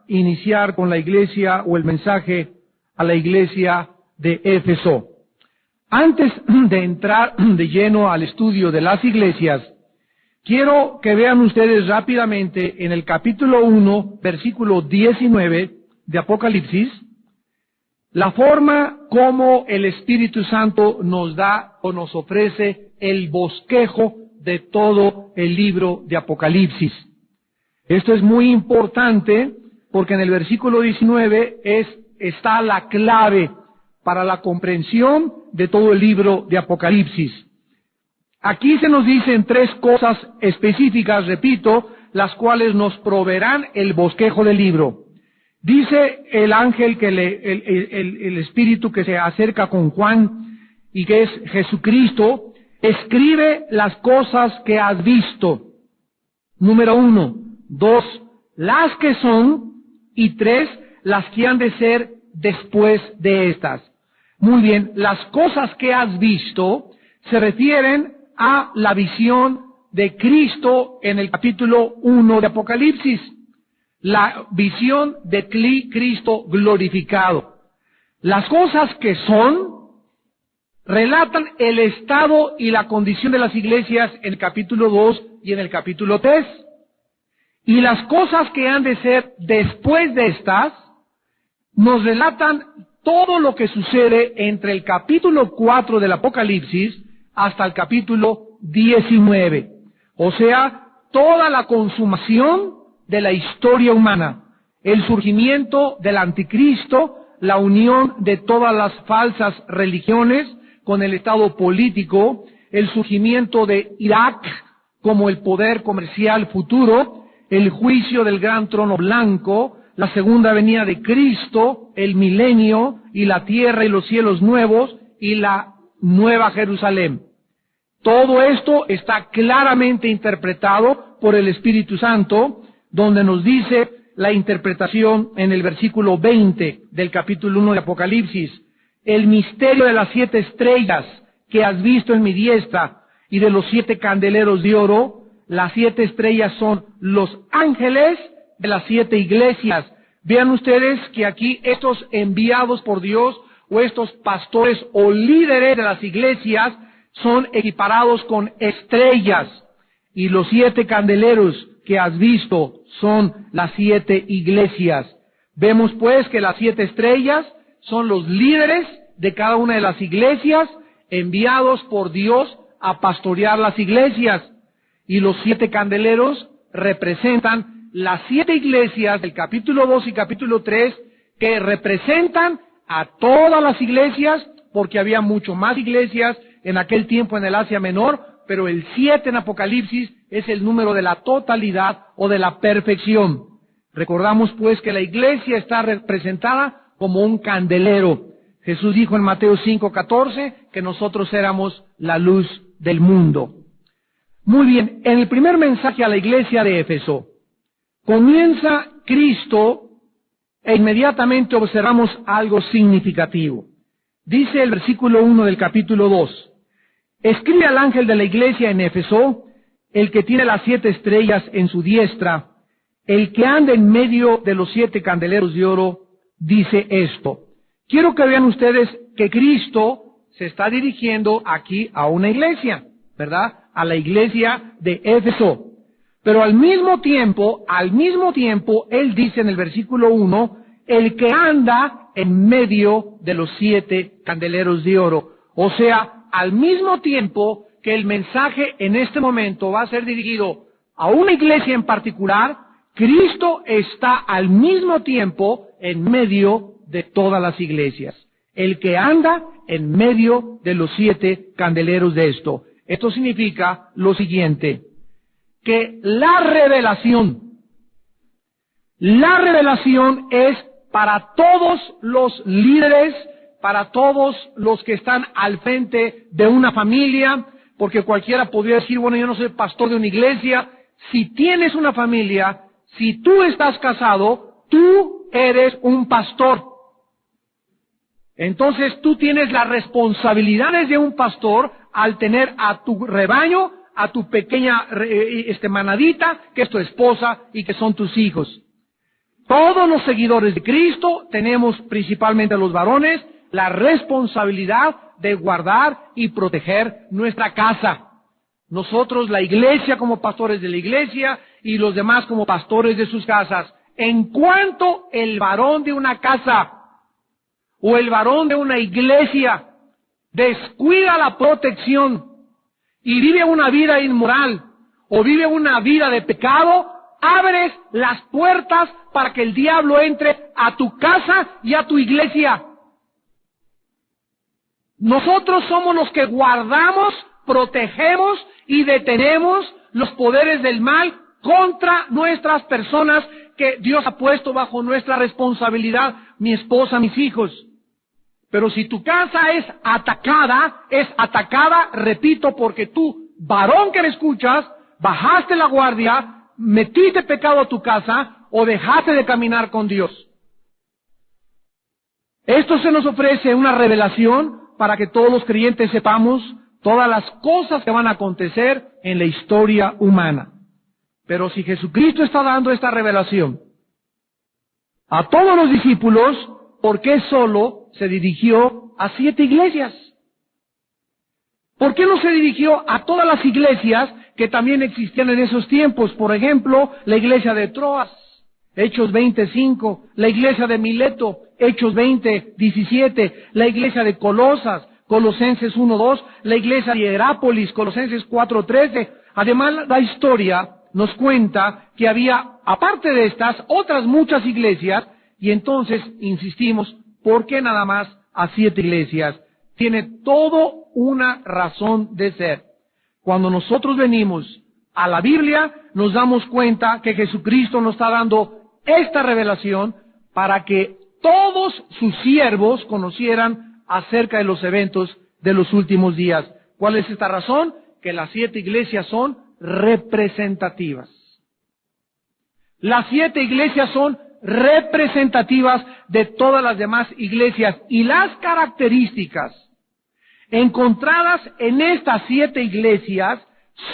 iniciar con la iglesia o el mensaje a la iglesia de Éfeso. Antes de entrar de lleno al estudio de las iglesias, quiero que vean ustedes rápidamente en el capítulo 1, versículo 19 de Apocalipsis, la forma como el Espíritu Santo nos da o nos ofrece el bosquejo de todo el libro de Apocalipsis. Esto es muy importante porque en el versículo 19 está la clave para la comprensión de todo el libro de Apocalipsis. Aquí se nos dicen tres cosas específicas, repito, las cuales nos proveerán el bosquejo del libro. Dice el ángel que el espíritu que se acerca con Juan y que es Jesucristo, escribe las cosas que has visto. Número 1, 2, las que son, y 3, las que han de ser después de estas. Muy bien, las cosas que has visto se refieren a la visión de Cristo en el capítulo 1 de Apocalipsis. La visión de Cristo glorificado. Las cosas que son relatan el estado y la condición de las iglesias en el capítulo 2 y en el capítulo 3. Y las cosas que han de ser después de estas nos relatan todo lo que sucede entre el capítulo 4 del Apocalipsis hasta el capítulo 19. O sea, toda la consumación de la historia humana, el surgimiento del anticristo, la unión de todas las falsas religiones con el estado político, el surgimiento de Irak como el poder comercial futuro, el juicio del gran trono blanco, la segunda venida de Cristo, el milenio y la tierra y los cielos nuevos y la nueva Jerusalén. Todo esto está claramente interpretado por el Espíritu Santo, donde nos dice la interpretación en el versículo 20 del capítulo 1 de Apocalipsis. El misterio de las 7 estrellas que has visto en mi diestra y de los 7 candeleros de oro. Las 7 estrellas son los ángeles de las 7 iglesias. Vean ustedes que aquí estos enviados por Dios o estos pastores o líderes de las iglesias son equiparados con estrellas. Y los 7 candeleros que has visto son las 7 iglesias. Vemos pues que las 7 estrellas son los líderes de cada una de las iglesias enviados por Dios a pastorear las iglesias. Y los 7 candeleros representan las 7 iglesias del capítulo 2 y capítulo 3 que representan a todas las iglesias, porque había mucho más iglesias en aquel tiempo en el Asia Menor, pero el 7 en Apocalipsis es el número de la totalidad o de la perfección. Recordamos pues que la iglesia está representada como un candelero. Jesús dijo en Mateo 5:14 que nosotros éramos la luz del mundo. Muy bien, en el primer mensaje a la iglesia de Éfeso, comienza Cristo e inmediatamente observamos algo significativo. Dice el versículo 1 del capítulo 2, escribe al ángel de la iglesia en Éfeso, el que tiene las 7 estrellas en su diestra, el que anda en medio de los 7 candeleros de oro, dice esto. Quiero que vean ustedes que Cristo se está dirigiendo aquí a una iglesia, ¿verdad? A la iglesia de Éfeso. Pero al mismo tiempo, Él dice en el versículo 1, el que anda en medio de los 7 candeleros de oro. O sea, al mismo tiempo que el mensaje en este momento va a ser dirigido a una iglesia en particular, Cristo está al mismo tiempo en medio de todas las iglesias. El que anda en medio de los 7 candeleros de esto. Esto significa lo siguiente, que la revelación es para todos los líderes, para todos los que están al frente de una familia, porque cualquiera podría decir, bueno, yo no soy pastor de una iglesia. Si tienes una familia, si tú estás casado, tú eres un pastor. Entonces tú tienes las responsabilidades de un pastor al tener a tu rebaño, a tu pequeña manadita, que es tu esposa y que son tus hijos. Todos los seguidores de Cristo tenemos, principalmente los varones, la responsabilidad de guardar y proteger nuestra casa. Nosotros, la iglesia, como pastores de la iglesia, y los demás como pastores de sus casas. En cuanto el varón de una casa o el varón de una iglesia descuida la protección y vive una vida inmoral o vive una vida de pecado, abres las puertas para que el diablo entre a tu casa y a tu iglesia. Nosotros somos los que guardamos, protegemos y detenemos los poderes del mal contra nuestras personas que Dios ha puesto bajo nuestra responsabilidad, mi esposa, mis hijos. Pero si tu casa es atacada, repito, porque tú, varón que me escuchas, bajaste la guardia, metiste pecado a tu casa o dejaste de caminar con Dios. Esto se nos ofrece una revelación para que todos los creyentes sepamos todas las cosas que van a acontecer en la historia humana. Pero si Jesucristo está dando esta revelación a todos los discípulos, ¿por qué solo se dirigió a 7 iglesias? ¿Por qué no se dirigió a todas las iglesias que también existían en esos tiempos? Por ejemplo, la iglesia de Troas, Hechos 20:5, la iglesia de Mileto, Hechos 20:17, la iglesia de Colosas, Colosenses 1:2, la iglesia de Hierápolis, Colosenses 4:13. Además, la historia nos cuenta que había, aparte de estas, otras muchas iglesias, y entonces insistimos, ¿por qué nada más a 7 iglesias? Tiene todo una razón de ser. Cuando nosotros venimos a la Biblia, nos damos cuenta que Jesucristo nos está dando esta revelación para que todos sus siervos conocieran acerca de los eventos de los últimos días. ¿Cuál es esta razón? Que las 7 iglesias son representativas. Las 7 iglesias son representativas de todas las demás iglesias, y las características encontradas en estas 7 iglesias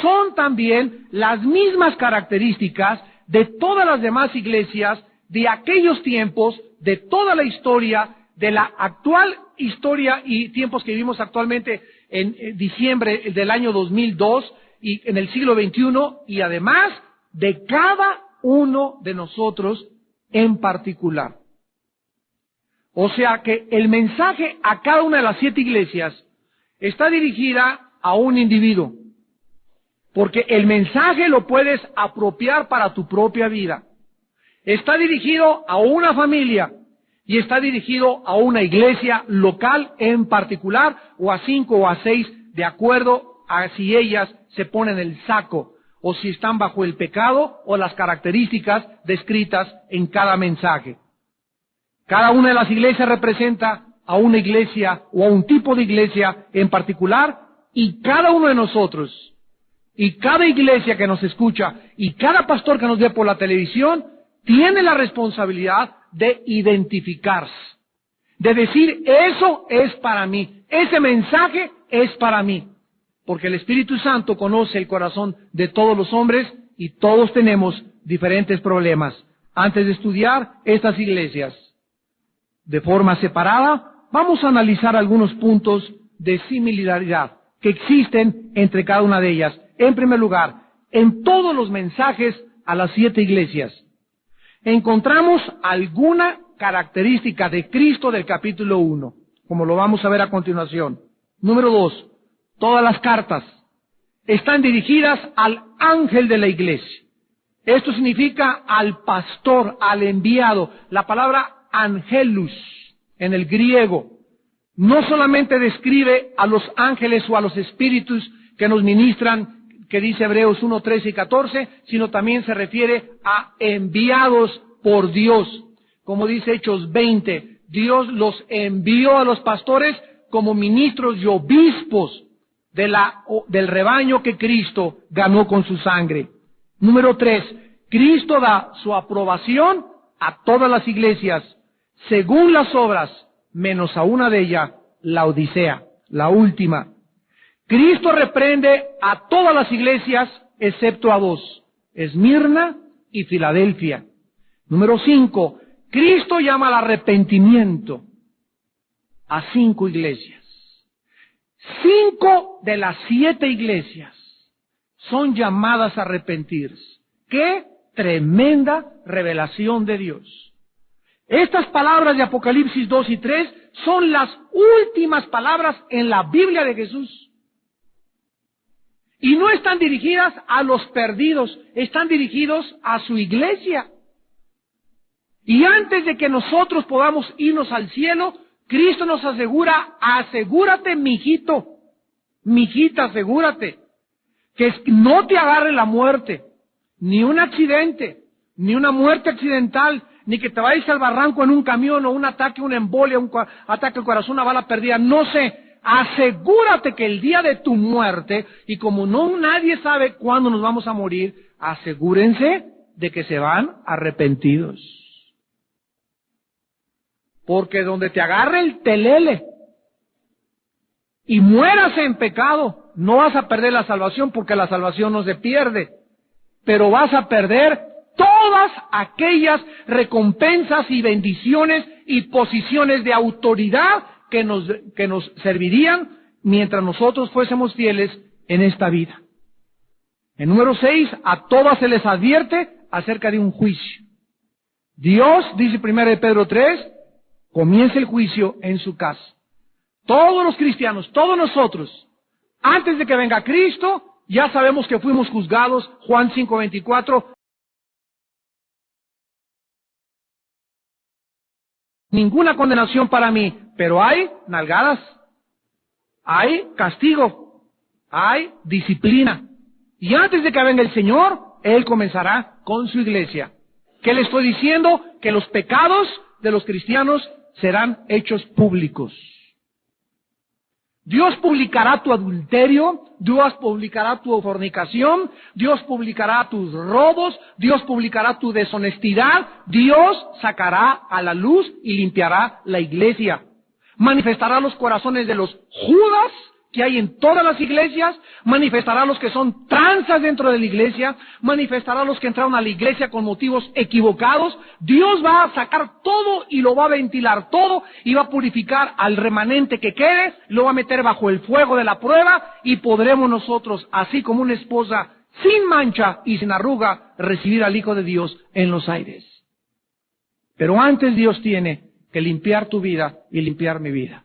son también las mismas características de todas las demás iglesias de aquellos tiempos, de toda la historia, de la actual historia y tiempos que vivimos actualmente en diciembre del año 2002 y en el siglo XXI, y además de cada uno de nosotros en particular. O sea que el mensaje a cada una de las 7 iglesias está dirigida a un individuo, porque el mensaje lo puedes apropiar para tu propia vida. Está dirigido a una familia y está dirigido a una iglesia local en particular, o a 5 o a 6, de acuerdo a si ellas se ponen el saco o si están bajo el pecado o las características descritas en cada mensaje. Cada una de las iglesias representa a una iglesia o a un tipo de iglesia en particular, y cada uno de nosotros, y cada iglesia que nos escucha, y cada pastor que nos ve por la televisión, tiene la responsabilidad de identificarse, de decir, eso es para mí, ese mensaje es para mí, porque el Espíritu Santo conoce el corazón de todos los hombres y todos tenemos diferentes problemas. Antes de estudiar estas iglesias de forma separada, vamos a analizar algunos puntos de similaridad que existen entre cada una de ellas. En primer lugar, en todos los mensajes a las 7 iglesias, encontramos alguna característica de Cristo del capítulo 1, como lo vamos a ver a continuación. Número 2, todas las cartas están dirigidas al ángel de la iglesia. Esto significa al pastor, al enviado. La palabra angelus en el griego no solamente describe a los ángeles o a los espíritus que nos ministran, que dice Hebreos 1, 13 y 14, sino también se refiere a enviados por Dios. Como dice Hechos 20, Dios los envió a los pastores como ministros y obispos del rebaño que Cristo ganó con su sangre. Número 3, Cristo da su aprobación a todas las iglesias, según las obras, menos a una de ellas, la Odisea, la última. Cristo reprende a todas las iglesias, excepto a 2, Esmirna y Filadelfia. Número 5, Cristo llama al arrepentimiento a 5 iglesias. 5 de las 7 iglesias son llamadas a arrepentirse. ¡Qué tremenda revelación de Dios! Estas palabras de Apocalipsis 2 y 3 son las últimas palabras en la Biblia de Jesús. Y no están dirigidas a los perdidos, están dirigidos a su iglesia. Y antes de que nosotros podamos irnos al cielo, Cristo nos asegura, asegúrate, mijito, mijita, asegúrate, que no te agarre la muerte, ni un accidente, ni una muerte accidental, ni que te vayas al barranco en un camión, o un ataque, una embolia, un ataque al corazón, una bala perdida, no sé. Asegúrate que el día de tu muerte, y como no nadie sabe cuándo nos vamos a morir, asegúrense de que se van arrepentidos. Porque donde te agarre el telele y mueras en pecado, no vas a perder la salvación, porque la salvación no se pierde, pero vas a perder todas aquellas recompensas y bendiciones y posiciones de autoridad que nos servirían mientras nosotros fuésemos fieles en esta vida. En número 6, a todas se les advierte acerca de un juicio. Dios, dice 1 Pedro 3, comienza el juicio en su casa. Todos los cristianos, todos nosotros, antes de que venga Cristo, ya sabemos que fuimos juzgados. Juan 5:24. Ninguna condenación para mí, pero hay nalgadas, hay castigo, hay disciplina. Y antes de que venga el Señor, Él comenzará con su iglesia. ¿Qué le estoy diciendo? Que los pecados de los cristianos serán hechos públicos. Dios publicará tu adulterio, Dios publicará tu fornicación, Dios publicará tus robos, Dios publicará tu deshonestidad, Dios sacará a la luz y limpiará la iglesia. Manifestará los corazones de los Judas que hay en todas las iglesias, manifestará a los que son tranzas dentro de la iglesia, manifestará a los que entraron a la iglesia con motivos equivocados. Dios va a sacar todo y lo va a ventilar todo y va a purificar al remanente que quede, lo va a meter bajo el fuego de la prueba y podremos nosotros, así como una esposa sin mancha y sin arruga, recibir al Hijo de Dios en los aires. Pero antes Dios tiene que limpiar tu vida y limpiar mi vida.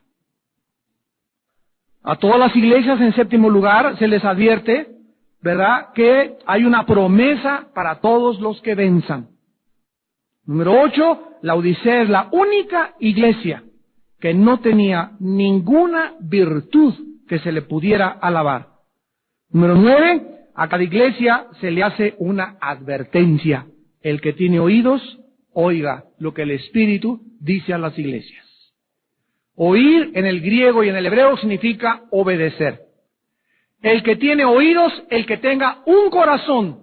A todas las iglesias, en séptimo lugar, se les advierte, ¿verdad?, que hay una promesa para todos los que venzan. Número 8, la Odisea es la única iglesia que no tenía ninguna virtud que se le pudiera alabar. Número 9, a cada iglesia se le hace una advertencia. El que tiene oídos, oiga lo que el Espíritu dice a las iglesias. Oír en el griego y en el hebreo significa obedecer. El que tiene oídos, el que tenga un corazón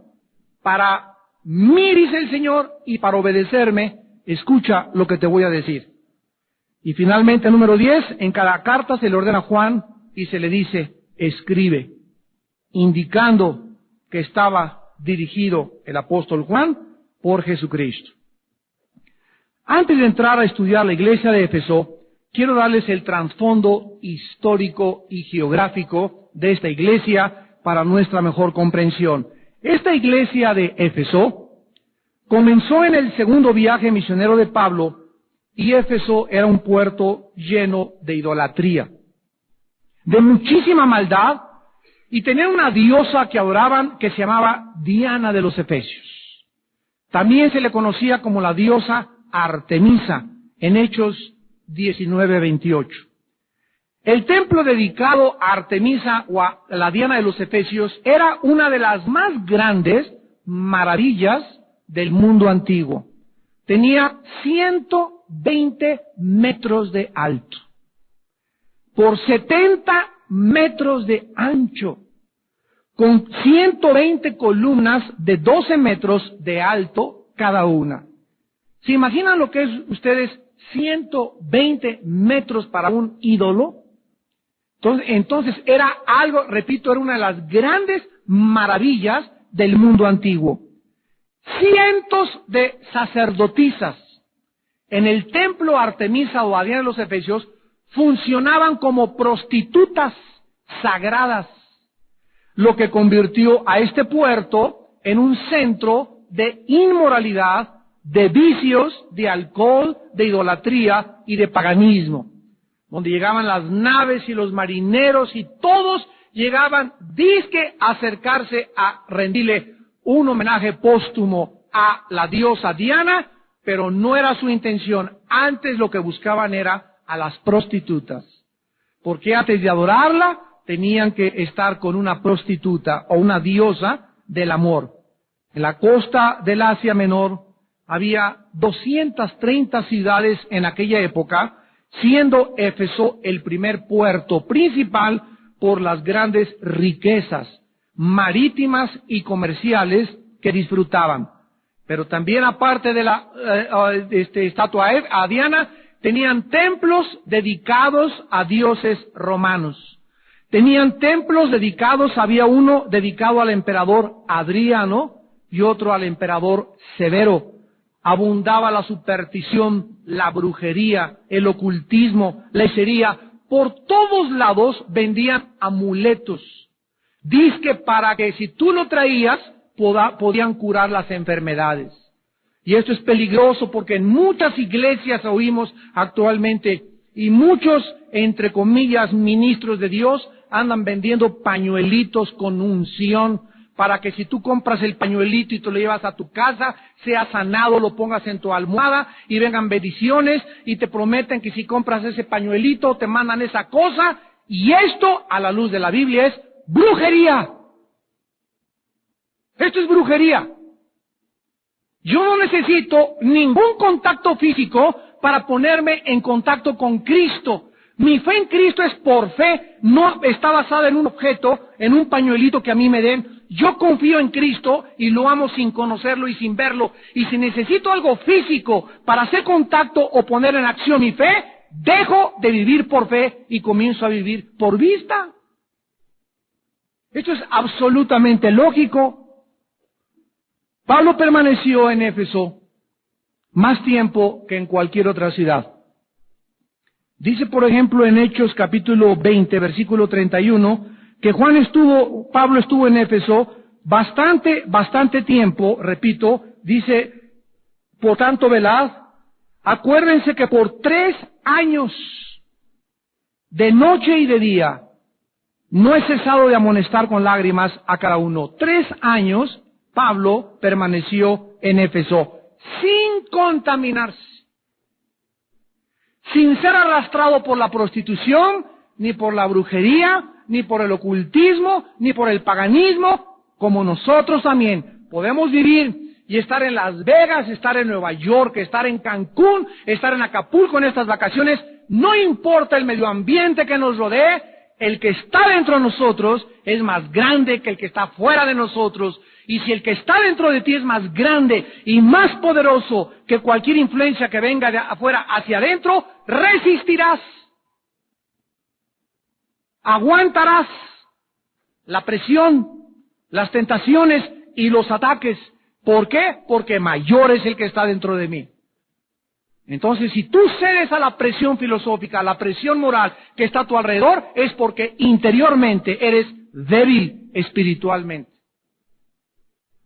para mí, dice el Señor, y para obedecerme, escucha lo que te voy a decir. Y finalmente, número 10, en cada carta se le ordena a Juan y se le dice, escribe, indicando que estaba dirigido el apóstol Juan por Jesucristo. Antes de entrar a estudiar la iglesia de Éfeso, quiero darles el trasfondo histórico y geográfico de esta iglesia para nuestra mejor comprensión. Esta iglesia de Éfeso comenzó en el segundo viaje misionero de Pablo y Éfeso era un puerto lleno de idolatría, de muchísima maldad, y tenía una diosa que adoraban que se llamaba Diana de los Efesios. También se le conocía como la diosa Artemisa en Hechos 19:28. El templo dedicado a Artemisa o a la Diana de los Efesios era una de las más grandes maravillas del mundo antiguo. Tenía 120 metros de alto, por 70 metros de ancho, con 120 columnas de 12 metros de alto cada una. ¿Se imaginan lo que es ustedes 120 metros para un ídolo? Entonces era algo, repito, era una de las grandes maravillas del mundo antiguo. cientos de sacerdotisas en el templo Artemisa o Diana de los Efesios funcionaban como prostitutas sagradas, lo que convirtió a este puerto en un centro de inmoralidad, de vicios, de alcohol, de idolatría y de paganismo, donde llegaban las naves y los marineros y todos llegaban dizque a acercarse a rendirle un homenaje póstumo a la diosa Diana, pero no era su intención. Antes lo que buscaban era a las prostitutas, porque antes de adorarla tenían que estar con una prostituta o una diosa del amor. En la costa del Asia Menor había 230 ciudades en aquella época, siendo Éfeso el primer puerto principal por las grandes riquezas marítimas y comerciales que disfrutaban. Pero también, aparte de la estatua a Diana, tenían templos dedicados a dioses romanos. Tenían templos dedicados, había uno dedicado al emperador Adriano y otro al emperador Severo. Abundaba la superstición, la brujería, el ocultismo, la hechicería. Por todos lados vendían amuletos. Dizque para que si tú lo traías, podían curar las enfermedades. Y esto es peligroso porque en muchas iglesias oímos actualmente, y muchos, entre comillas, ministros de Dios, andan vendiendo pañuelitos con unción, para que si tú compras el pañuelito y te lo llevas a tu casa, seas sanado, lo pongas en tu almohada y vengan bendiciones, y te prometen que si compras ese pañuelito te mandan esa cosa, y esto, a la luz de la Biblia, es brujería. Esto es brujería. Yo no necesito ningún contacto físico para ponerme en contacto con Cristo. Mi fe en Cristo es por fe, no está basada en un objeto, en un pañuelito que a mí me den. Yo confío en Cristo y lo amo sin conocerlo y sin verlo. Y si necesito algo físico para hacer contacto o poner en acción mi fe, dejo de vivir por fe y comienzo a vivir por vista. Esto es absolutamente lógico. Pablo permaneció en Éfeso más tiempo que en cualquier otra ciudad. Dice, por ejemplo, en Hechos capítulo 20, versículo 31, que Pablo estuvo en Éfeso bastante tiempo, repito, dice, por tanto, velad, acuérdense que por 3 años, de noche y de día, no he cesado de amonestar con lágrimas a cada uno. 3 años Pablo permaneció en Éfeso sin contaminarse, sin ser arrastrado por la prostitución, ni por la brujería, ni por el ocultismo, ni por el paganismo, como nosotros también podemos vivir y estar en Las Vegas, estar en Nueva York, estar en Cancún, estar en Acapulco en estas vacaciones. No importa el medio ambiente que nos rodee, el que está dentro de nosotros es más grande que el que está fuera de nosotros. Y si el que está dentro de ti es más grande y más poderoso que cualquier influencia que venga de afuera hacia adentro, resistirás, aguantarás la presión, las tentaciones y los ataques. ¿Por qué? Porque mayor es el que está dentro de mí. Entonces, si tú cedes a la presión filosófica, a la presión moral que está a tu alrededor, es porque interiormente eres débil espiritualmente.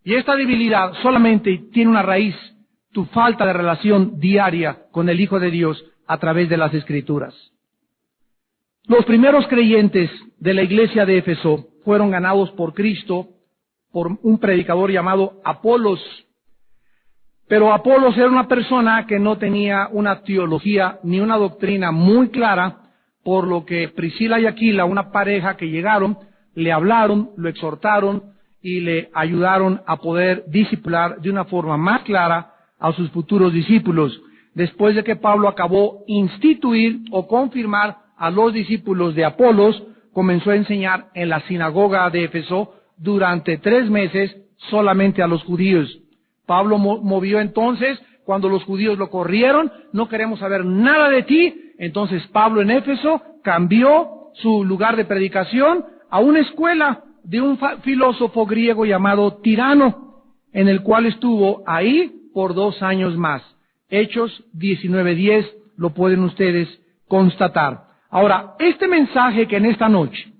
Y esta debilidad solamente tiene una raíz, tu falta de relación diaria con el Hijo de Dios a través de las Escrituras. Los primeros creyentes de la iglesia de Éfeso fueron ganados por Cristo, por un predicador llamado Apolos. Pero Apolos era una persona que no tenía una teología ni una doctrina muy clara, por lo que Priscila y Aquila, una pareja que llegaron, le hablaron, lo exhortaron y le ayudaron a poder discipular de una forma más clara a sus futuros discípulos. Después de que Pablo acabó instituir o confirmar a los discípulos de Apolos, comenzó a enseñar en la sinagoga de Éfeso durante 3 meses solamente a los judíos. Pablo movió entonces, cuando los judíos lo corrieron, no queremos saber nada de ti. Entonces Pablo en Éfeso cambió su lugar de predicación a una escuela de un filósofo griego llamado Tirano. en el cual estuvo ahí por 2 años más. Hechos 19:10, lo pueden ustedes constatar. Ahora, este mensaje que en esta noche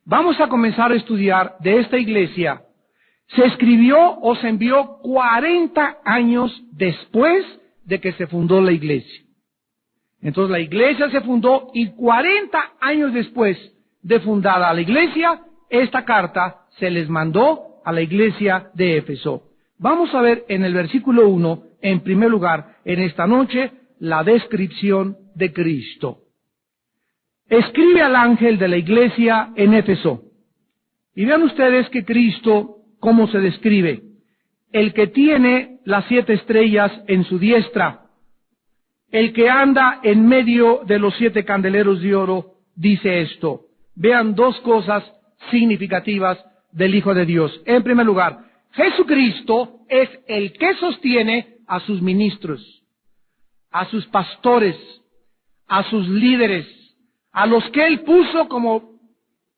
vamos a comenzar a estudiar de esta iglesia, se escribió o se envió 40 años después de que se fundó la iglesia. Entonces la iglesia se fundó y 40 años después de fundada la iglesia, esta carta se les mandó a la iglesia de Éfeso. Vamos a ver en el versículo 1, en primer lugar, en esta noche, la descripción de Cristo. Escribe al ángel de la iglesia en Éfeso. Y vean ustedes que Cristo, ¿cómo se describe? El que tiene las 7 estrellas en su diestra, el que anda en medio de los 7 candeleros de oro, dice esto. Vean 2 cosas significativas del Hijo de Dios. En primer lugar, Jesucristo es el que sostiene a sus ministros, a sus pastores, a sus líderes, a los que Él puso como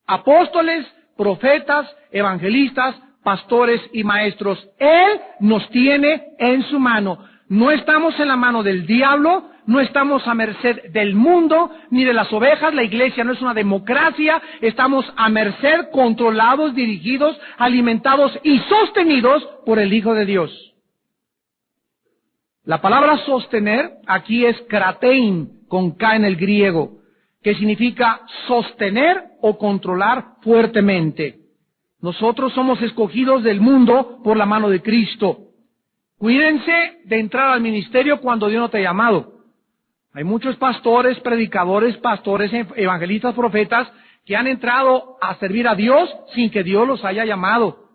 apóstoles, profetas, evangelistas, pastores y maestros. Él nos tiene en su mano. No estamos en la mano del diablo, no estamos a merced del mundo, ni de las ovejas. La iglesia no es una democracia, estamos a merced, controlados, dirigidos, alimentados y sostenidos por el Hijo de Dios. La palabra sostener aquí es kratein, con K en el griego, que significa sostener o controlar fuertemente. Nosotros somos escogidos del mundo por la mano de Cristo. Cuídense de entrar al ministerio cuando Dios no te ha llamado. Hay muchos pastores, predicadores, evangelistas, profetas, que han entrado a servir a Dios sin que Dios los haya llamado.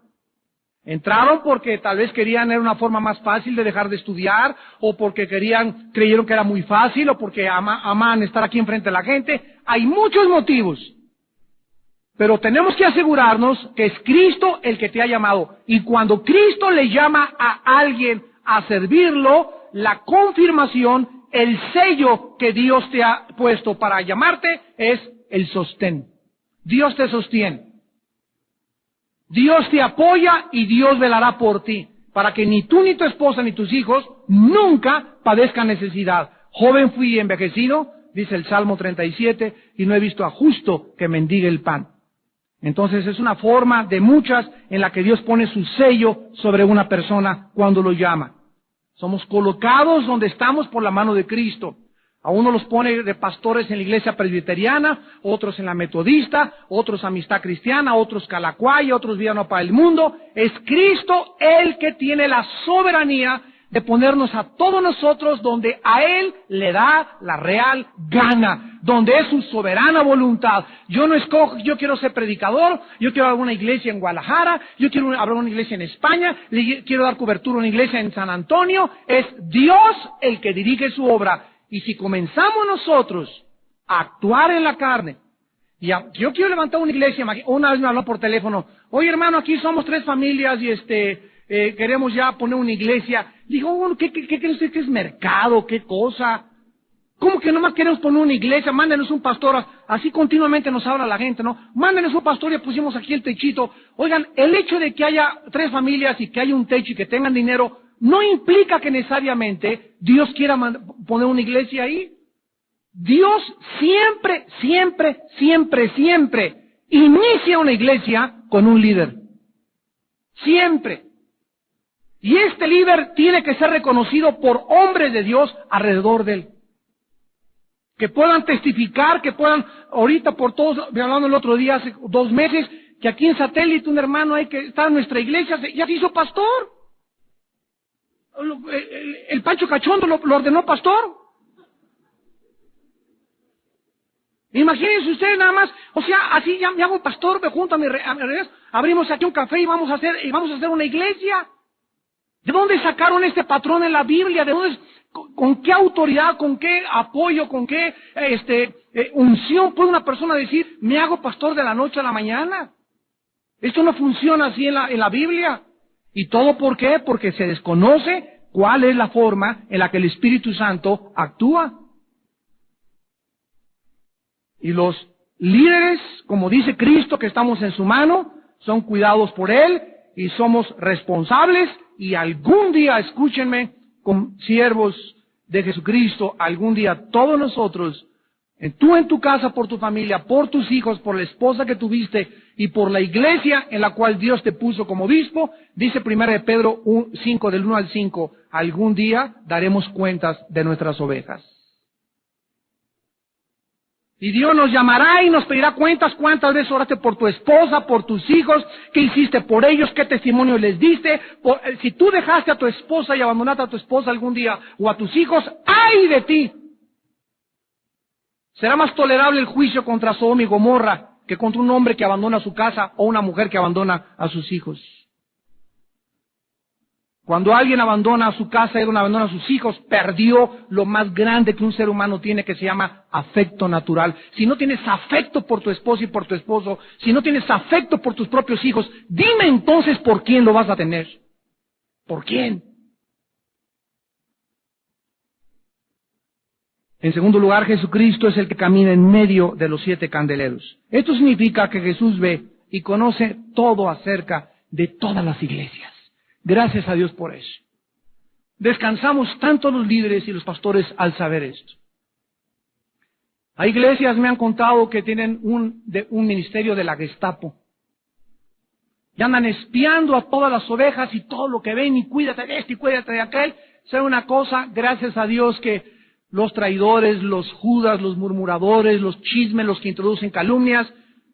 Entraron porque tal vez querían una forma más fácil de dejar de estudiar, o porque creyeron que era muy fácil, o porque aman estar aquí enfrente de la gente. Hay muchos motivos. Pero tenemos que asegurarnos que es Cristo el que te ha llamado. Y cuando Cristo le llama a alguien a servirlo, la confirmación, el sello que Dios te ha puesto para llamarte es el sostén. Dios te sostiene. Dios te apoya y Dios velará por ti, para que ni tú, ni tu esposa, ni tus hijos nunca padezcan necesidad. Joven fui y envejecido, dice el Salmo 37, y no he visto a justo que mendigue el pan. Entonces es una forma de muchas en la que Dios pone su sello sobre una persona cuando lo llama. Somos colocados donde estamos por la mano de Cristo. A uno los pone de pastores en la iglesia presbiteriana, otros en la metodista, otros Amistad Cristiana, otros Calacuaya, otros Vida Nueva para el Mundo. Es Cristo el que tiene la soberanía de ponernos a todos nosotros donde a Él le da la real gana, donde es su soberana voluntad. Yo no escojo, yo quiero ser predicador, yo quiero abrir una iglesia en Guadalajara, yo quiero abrir una iglesia en España, quiero dar cobertura a una iglesia en San Antonio. Es Dios el que dirige su obra. Y si comenzamos nosotros a actuar en la carne, yo quiero levantar una iglesia, una vez me habló por teléfono, oye hermano, aquí somos 3 familias y queremos ya poner una iglesia. Digo, bueno, ¿qué cree usted que es mercado? ¿Qué cosa? ¿Cómo que nomás queremos poner una iglesia? Mándenos un pastor. Así continuamente nos habla la gente, ¿no? Mándenos un pastor y pusimos aquí el techito. Oigan, el hecho de que haya 3 familias y que haya un techo y que tengan dinero, no implica que necesariamente Dios quiera poner una iglesia ahí. Dios siempre, siempre, siempre, siempre inicia una iglesia con un líder. Siempre. Y este líder tiene que ser reconocido por hombres de Dios alrededor de él. Que puedan testificar, que puedan, ahorita por todos, me hablando el otro día, hace 2 meses, que aquí en Satélite un hermano hay que está en nuestra iglesia, ya se hizo pastor. El Pancho Cachondo lo ordenó pastor. Imagínense ustedes nada más, o sea, así ya me hago pastor, me junto a mis redes, abrimos aquí un café y vamos a hacer una iglesia. ¿De dónde sacaron este patrón en la Biblia? ¿De dónde, con qué autoridad, con qué apoyo, con qué unción puede una persona decir, me hago pastor de la noche a la mañana? Esto no funciona así en la Biblia. ¿Y todo por qué? Porque se desconoce cuál es la forma en la que el Espíritu Santo actúa. Y los líderes, como dice Cristo, que estamos en su mano, son cuidados por Él, y somos responsables y algún día, escúchenme, como siervos de Jesucristo, algún día todos nosotros, tú en tu casa, por tu familia, por tus hijos, por la esposa que tuviste y por la iglesia en la cual Dios te puso como obispo, dice 1 de Pedro 5, del 1 al 5, algún día daremos cuentas de nuestras ovejas. Y Dios nos llamará y nos pedirá cuentas, cuántas veces oraste por tu esposa, por tus hijos, qué hiciste por ellos, qué testimonio les diste. Si tú dejaste a tu esposa y abandonaste a tu esposa algún día o a tus hijos, ¡ay de ti! Será más tolerable el juicio contra Sodoma y Gomorra que contra un hombre que abandona su casa o una mujer que abandona a sus hijos. Cuando alguien abandona su casa y abandona a sus hijos, perdió lo más grande que un ser humano tiene, que se llama afecto natural. Si no tienes afecto por tu esposa y por tu esposo, si no tienes afecto por tus propios hijos, dime entonces por quién lo vas a tener. ¿Por quién? En segundo lugar, Jesucristo es el que camina en medio de los 7 candeleros. Esto significa que Jesús ve y conoce todo acerca de todas las iglesias. Gracias a Dios por eso. Descansamos tanto los líderes y los pastores al saber esto. Hay iglesias, me han contado, que tienen un ministerio de la Gestapo. Y andan espiando a todas las ovejas y todo lo que ven, y cuídate de este y cuídate de aquel. ¿Sabe una cosa? Gracias a Dios que los traidores, los judas, los murmuradores, los chismes, los que introducen calumnias,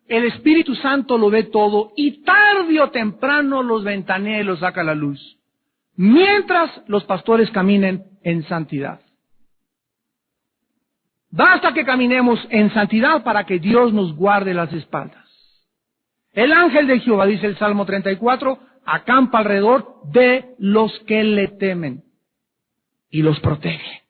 el Espíritu Santo lo ve todo y tarde o temprano los ventanea y los saca a la luz. Mientras los pastores caminen en santidad. Basta que caminemos en santidad para que Dios nos guarde las espaldas. El ángel de Jehová, dice el Salmo 34, acampa alrededor de los que le temen y los protege.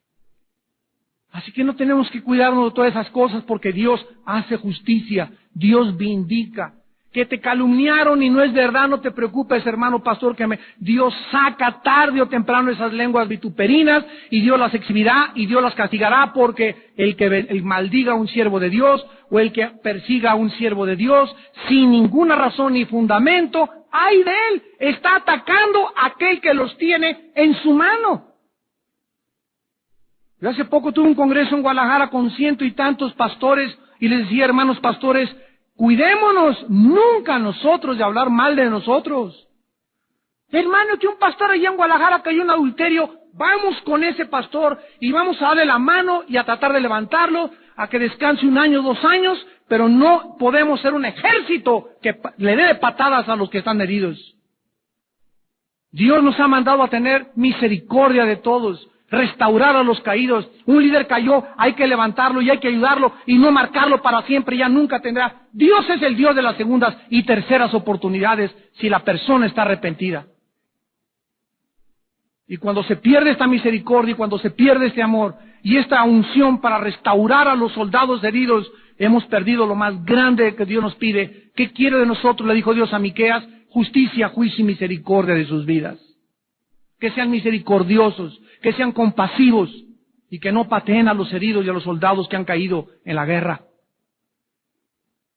Así que no tenemos que cuidarnos de todas esas cosas porque Dios hace justicia, Dios vindica. Que te calumniaron y no es verdad, no te preocupes, hermano pastor, Dios saca tarde o temprano esas lenguas vituperinas y Dios las exhibirá y Dios las castigará, porque el maldiga a un siervo de Dios o el que persiga a un siervo de Dios sin ninguna razón ni fundamento, ¡ay de él! Está atacando a aquel que los tiene en su mano. Yo hace poco tuve un congreso en Guadalajara con 100 y tantos pastores y les decía, hermanos pastores, cuidémonos nunca nosotros de hablar mal de nosotros. Hermano, que un pastor allá en Guadalajara cayó en adulterio, vamos con ese pastor y vamos a darle la mano y a tratar de levantarlo, a que descanse 1 año, 2 años, pero no podemos ser un ejército que le dé patadas a los que están heridos. Dios nos ha mandado a tener misericordia de todos, restaurar a los caídos. Un líder cayó, hay que levantarlo y hay que ayudarlo y no marcarlo para siempre, ya nunca tendrá. Dios es el Dios de las segundas y terceras oportunidades si la persona está arrepentida. Y cuando se pierde esta misericordia y cuando se pierde este amor y esta unción para restaurar a los soldados heridos, hemos perdido lo más grande que Dios nos pide. ¿Qué quiere de nosotros? Le dijo Dios a Miqueas: justicia, juicio y misericordia de sus vidas. Que sean misericordiosos, que sean compasivos y que no pateen a los heridos y a los soldados que han caído en la guerra.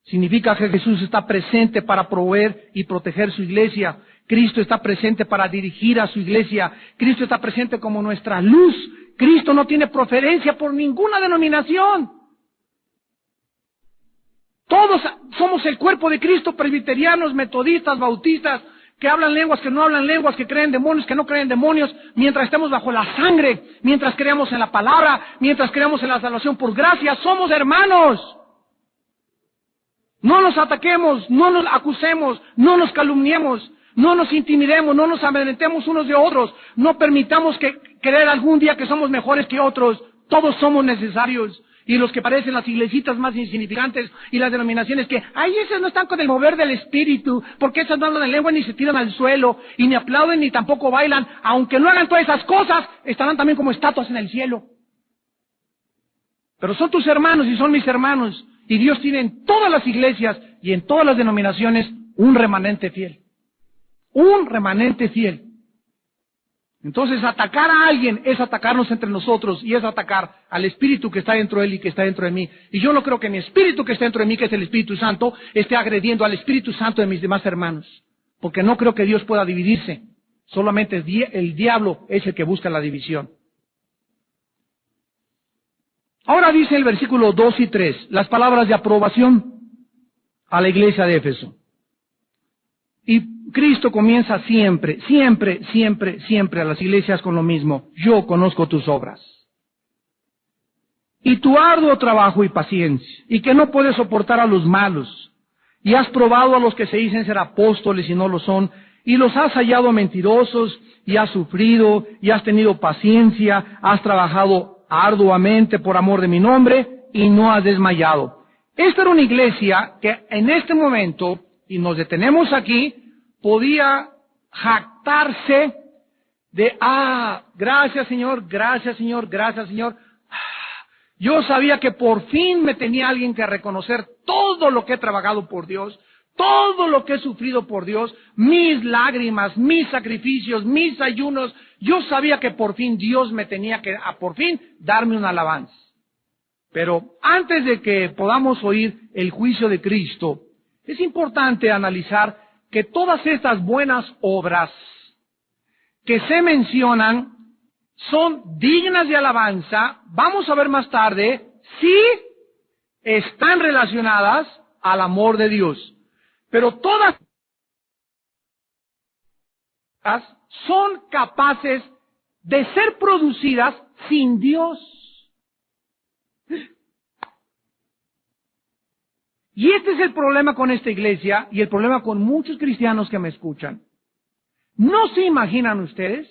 Significa que Jesús está presente para proveer y proteger su iglesia. Cristo está presente para dirigir a su iglesia. Cristo está presente como nuestra luz. Cristo no tiene preferencia por ninguna denominación. Todos somos el cuerpo de Cristo, presbiterianos, metodistas, bautistas, que hablan lenguas, que no hablan lenguas, que creen demonios, que no creen demonios, mientras estemos bajo la sangre, mientras creamos en la palabra, mientras creamos en la salvación por gracia, somos hermanos. No nos ataquemos, no nos acusemos, no nos calumniemos, no nos intimidemos, no nos amedrentemos unos de otros, no permitamos creer algún día que somos mejores que otros. Todos somos necesarios. Y los que parecen las iglesitas más insignificantes y las denominaciones que, ay, esas no están con el mover del espíritu, porque esas no hablan en lengua ni se tiran al suelo, y ni aplauden ni tampoco bailan, aunque no hagan todas esas cosas, estarán también como estatuas en el cielo. Pero son tus hermanos y son mis hermanos, y Dios tiene en todas las iglesias y en todas las denominaciones un remanente fiel. Un remanente fiel. Entonces, atacar a alguien es atacarnos entre nosotros y es atacar al espíritu que está dentro de él y que está dentro de mí. Y yo no creo que mi espíritu que está dentro de mí, que es el Espíritu Santo, esté agrediendo al Espíritu Santo de mis demás hermanos. porque no creo que Dios pueda dividirse. Solamente el diablo es el que busca la división. Ahora dice el versículo 2 y 3, las palabras de aprobación a la iglesia de Éfeso. Y Cristo comienza siempre a las iglesias con lo mismo. Yo conozco tus obras. Y tu arduo trabajo y paciencia, y que no puedes soportar a los malos. Y has probado a los que se dicen ser apóstoles y no lo son, y los has hallado mentirosos, y has sufrido, y has tenido paciencia, has trabajado arduamente por amor de mi nombre, y no has desmayado. Esta era una iglesia que en este momento, y nos detenemos aquí, podía jactarse de, gracias Señor, gracias Señor, gracias Señor. Yo sabía que por fin me tenía alguien que reconocer todo lo que he trabajado por Dios, todo lo que he sufrido por Dios, mis lágrimas, mis sacrificios, mis ayunos. Yo sabía que por fin Dios me tenía que, por fin, darme una alabanza. Pero antes de que podamos oír el juicio de Cristo, es importante analizar que todas estas buenas obras que se mencionan son dignas de alabanza. Vamos a ver más tarde si están relacionadas al amor de Dios. Pero todas son capaces de ser producidas sin Dios. Y este es el problema con esta iglesia y el problema con muchos cristianos que me escuchan. ¿No se imaginan ustedes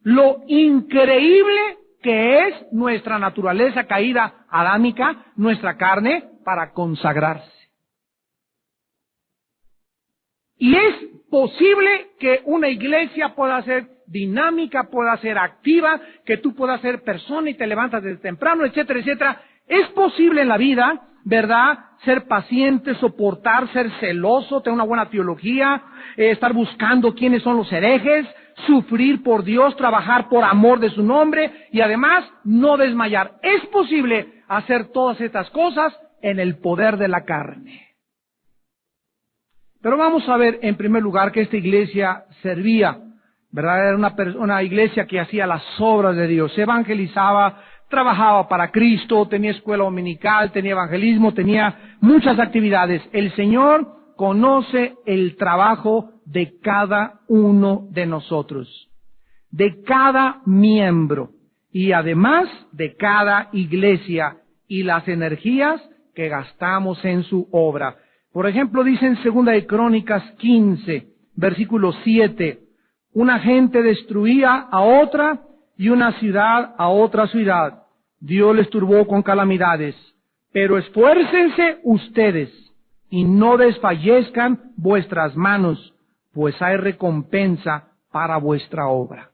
lo increíble que es nuestra naturaleza caída adámica, nuestra carne, para consagrarse? Y es posible que una iglesia pueda ser dinámica, pueda ser activa, que tú puedas ser persona y te levantas desde temprano, etcétera, etcétera. Es posible en la vida, ¿verdad? Ser paciente, soportar, ser celoso, tener una buena teología, estar buscando quiénes son los herejes, sufrir por Dios, trabajar por amor de su nombre y además no desmayar. Es posible hacer todas estas cosas en el poder de la carne. Pero vamos a ver en primer lugar que esta iglesia servía, ¿verdad? Era una iglesia que hacía las obras de Dios, se evangelizaba, trabajaba para Cristo, tenía escuela dominical, tenía evangelismo, tenía muchas actividades. El Señor conoce el trabajo de cada uno de nosotros, de cada miembro y además de cada iglesia y las energías que gastamos en su obra. Por ejemplo, dice en 2 de Crónicas 15, versículo 7, una gente destruía a otra y una ciudad a otra ciudad. Dios les turbó con calamidades. Pero esfuércense ustedes y no desfallezcan vuestras manos, pues hay recompensa para vuestra obra.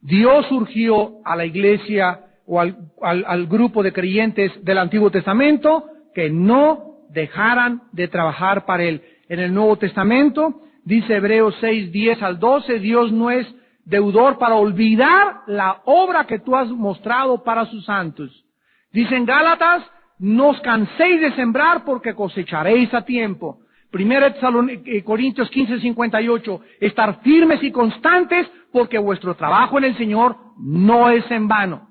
Dios surgió a la iglesia o al grupo de creyentes del Antiguo Testamento que no dejaran de trabajar para Él. En el Nuevo Testamento, dice Hebreos 6, 10 al 12, Dios no es deudor para olvidar la obra que tú has mostrado para sus santos. Dice en Gálatas, no os canséis de sembrar porque cosecharéis a tiempo. 1 Corintios 15, 58, estar firmes y constantes porque vuestro trabajo en el Señor no es en vano.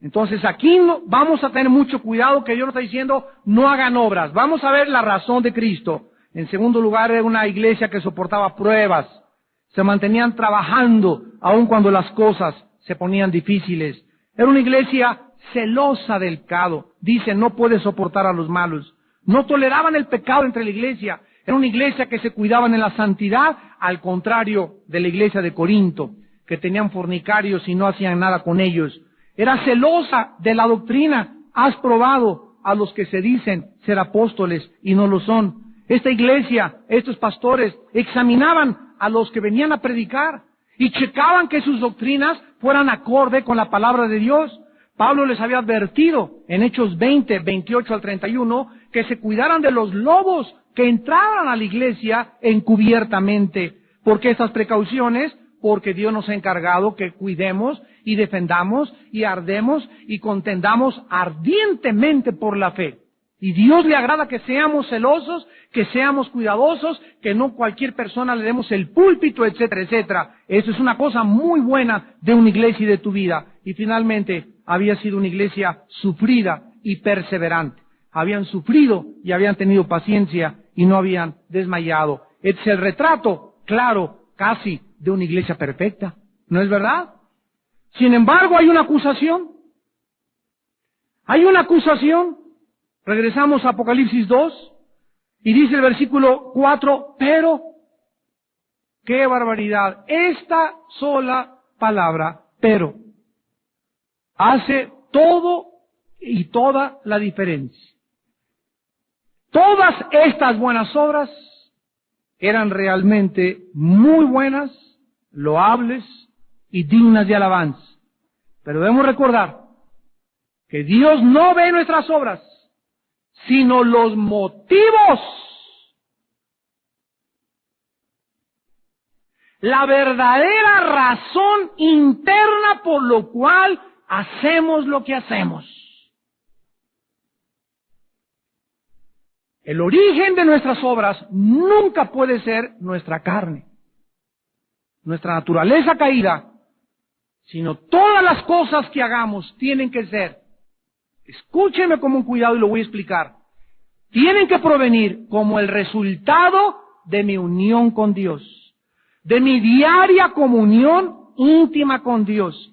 Entonces aquí vamos a tener mucho cuidado que Dios nos está diciendo, no hagan obras. Vamos a ver la razón de Cristo. En segundo lugar, era una iglesia que soportaba pruebas. Se mantenían trabajando aun cuando las cosas se ponían difíciles. Era una iglesia celosa del pecado. Dice, no puede soportar a los malos. No toleraban el pecado entre la iglesia. Era una iglesia que se cuidaban en la santidad, al contrario de la iglesia de Corinto, que tenían fornicarios y no hacían nada con ellos. Era celosa de la doctrina. Has probado a los que se dicen ser apóstoles y no lo son. Esta iglesia, estos pastores, examinaban a los que venían a predicar y checaban que sus doctrinas fueran acorde con la palabra de Dios. Pablo les había advertido en Hechos 20, 28 al 31, que se cuidaran de los lobos que entraban a la iglesia encubiertamente. ¿Por qué estas precauciones? Porque Dios nos ha encargado que cuidemos y defendamos y ardemos y contendamos ardientemente por la fe. Y Dios le agrada que seamos celosos, que seamos cuidadosos, que no cualquier persona le demos el púlpito, etcétera, etcétera. Eso es una cosa muy buena de una iglesia y de tu vida. Y finalmente, había sido una iglesia sufrida y perseverante. Habían sufrido y habían tenido paciencia y no habían desmayado. Es el retrato, claro, casi de una iglesia perfecta. ¿No es verdad? Sin embargo, hay una acusación. Hay una acusación. Regresamos a Apocalipsis 2 y dice el versículo 4, pero, ¡qué barbaridad! Esta sola palabra, pero, hace todo y toda la diferencia. Todas estas buenas obras eran realmente muy buenas, loables y dignas de alabanza. Pero debemos recordar que Dios no ve nuestras obras, sino los motivos. La verdadera razón interna por lo cual hacemos lo que hacemos. El origen de nuestras obras nunca puede ser nuestra carne, nuestra naturaleza caída, sino todas las cosas que hagamos tienen que ser, escúcheme con cuidado y lo voy a explicar, tienen que provenir como el resultado de mi unión con Dios, de mi diaria comunión íntima con Dios,